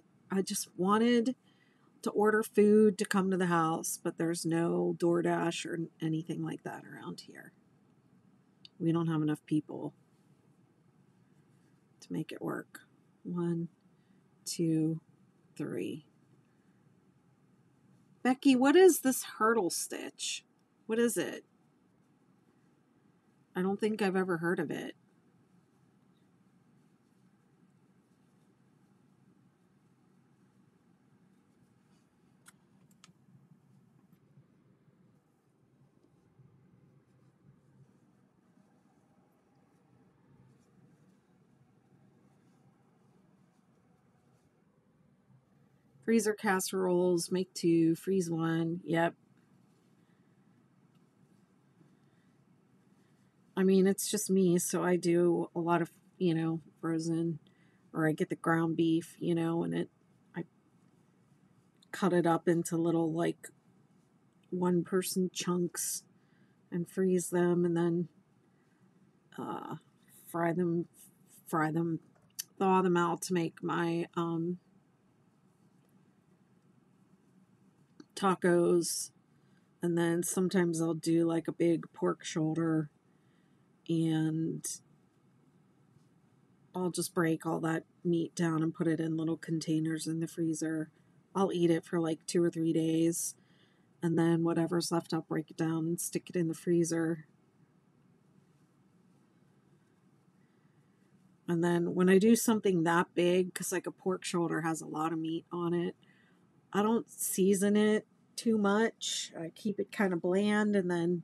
to order food to come to the house, but there's no DoorDash or anything like that around here. We don't have enough people to make it work. 1, 2, 3. Becky, what is this hurdle stitch? What is it? I don't think I've ever heard of it. Freezer casseroles, make 2, freeze 1. Yep. I mean, it's just me, so I do a lot of, frozen, or I get the ground beef, and I cut it up into little, like, 1-person chunks and freeze them, and then thaw them out to make my tacos. And then sometimes I'll do like a big pork shoulder, and I'll just break all that meat down and put it in little containers in the freezer. I'll eat it for like 2 or 3 days, and then whatever's left, I'll break it down and stick it in the freezer. And then when I do something that big, because like a pork shoulder has a lot of meat on it, I don't season it too much. I keep it kind of bland, and then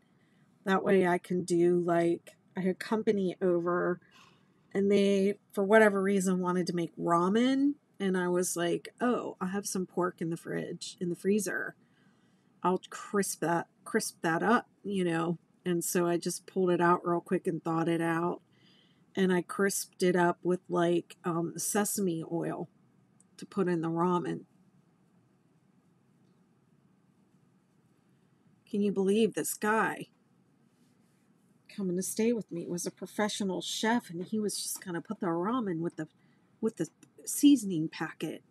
that way I can do, like, I had company over, and they, for whatever reason, wanted to make ramen. And I was like, oh, I have some pork in the freezer. I'll crisp that up, And so I just pulled it out real quick and thawed it out. And I crisped it up with like sesame oil to put in the ramen. Can you believe this guy coming to stay with me was a professional chef, and he was just going to put the ramen with the seasoning packet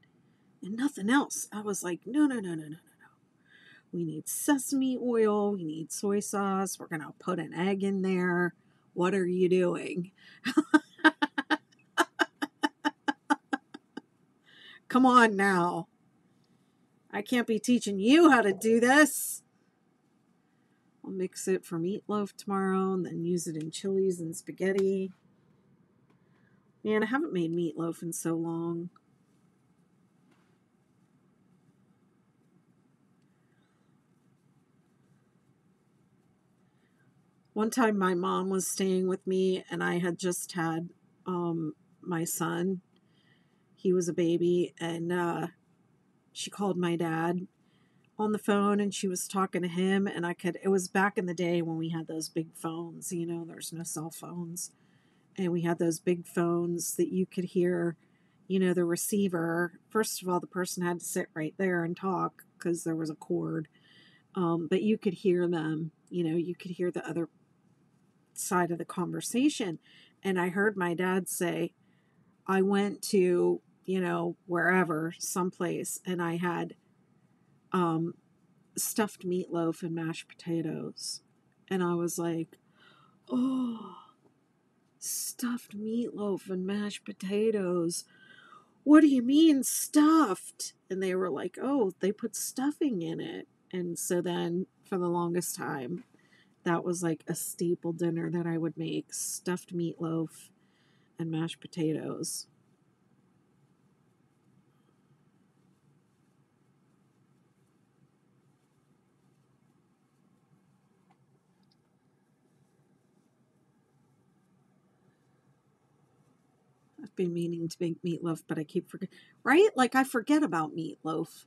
and nothing else. I was like, no. We need sesame oil. We need soy sauce. We're going to put an egg in there. What are you doing? Come on now. I can't be teaching you how to do this. I'll mix it for meatloaf tomorrow and then use it in chilies and spaghetti. Man, I haven't made meatloaf in so long. One time my mom was staying with me, and I had just had my son. He was a baby, and she called my dad on the phone, and she was talking to him, and it was back in the day when we had those big phones, there's no cell phones. And we had those big phones that you could hear, the receiver. First of all, the person had to sit right there and talk because there was a cord. But you could hear them, you could hear the other side of the conversation. And I heard my dad say, I went to, you know, wherever, someplace, and I had stuffed meatloaf and mashed potatoes. And I was like, oh, stuffed meatloaf and mashed potatoes. What do you mean stuffed? And they were like, oh, they put stuffing in it. And so then for the longest time, that was like a staple dinner that I would make, stuffed meatloaf and mashed potatoes. I've been meaning to make meatloaf, but I keep forgetting. Right? Like I forget about meatloaf.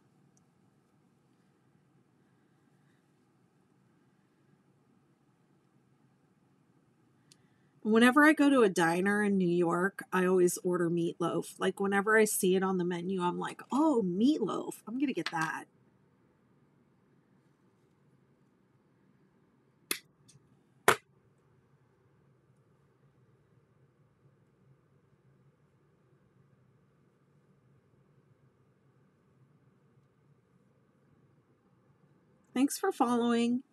Whenever I go to a diner in New York, I always order meatloaf. Like whenever I see it on the menu, I'm like, oh, meatloaf. I'm going to get that. Thanks for following.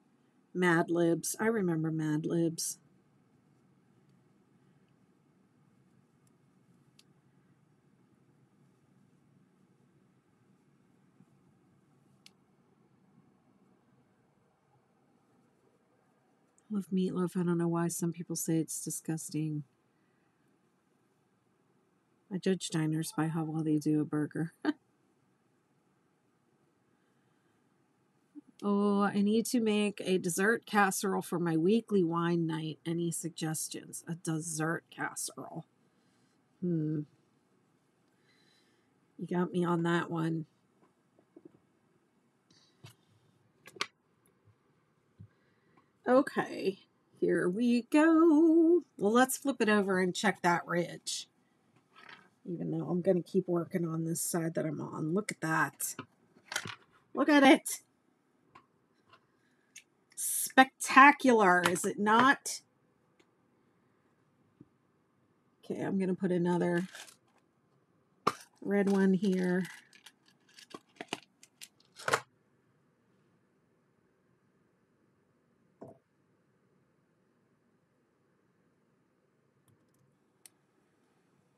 Mad Libs. I remember Mad Libs. Love meatloaf. I don't know why some people say it's disgusting. I judge diners by how well they do a burger. Oh, I need to make a dessert casserole for my weekly wine night. Any suggestions? A dessert casserole. You got me on that one. Okay, here we go. Well, let's flip it over and check that ridge. Even though I'm going to keep working on this side that I'm on. Look at that. Look at it. Spectacular, is it not? Okay, I'm going to put another red one here.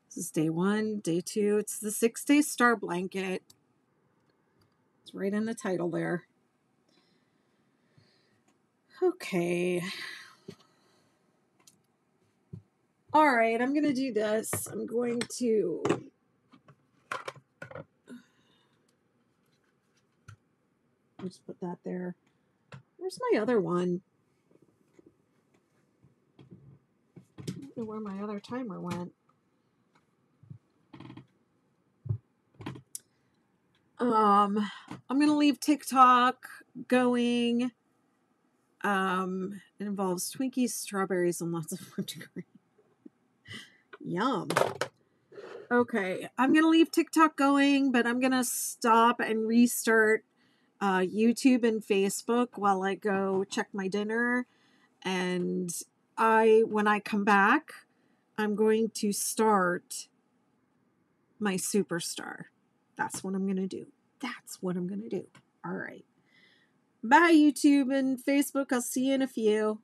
This is day 1, day 2. It's the 6-day star blanket. It's right in the title there. Okay. All right, I'm going to do this. I'm going to just put that there. Where's my other one? I don't know where my other timer went. I'm going to leave TikTok going. It involves Twinkies, strawberries, and lots of whipped cream. Yum. Okay, I'm going to leave TikTok going, but I'm going to stop and restart YouTube and Facebook while I go check my dinner. And when I come back, I'm going to start my superstar. That's what I'm going to do. That's what I'm going to do. All right. Bye, YouTube and Facebook. I'll see you in a few.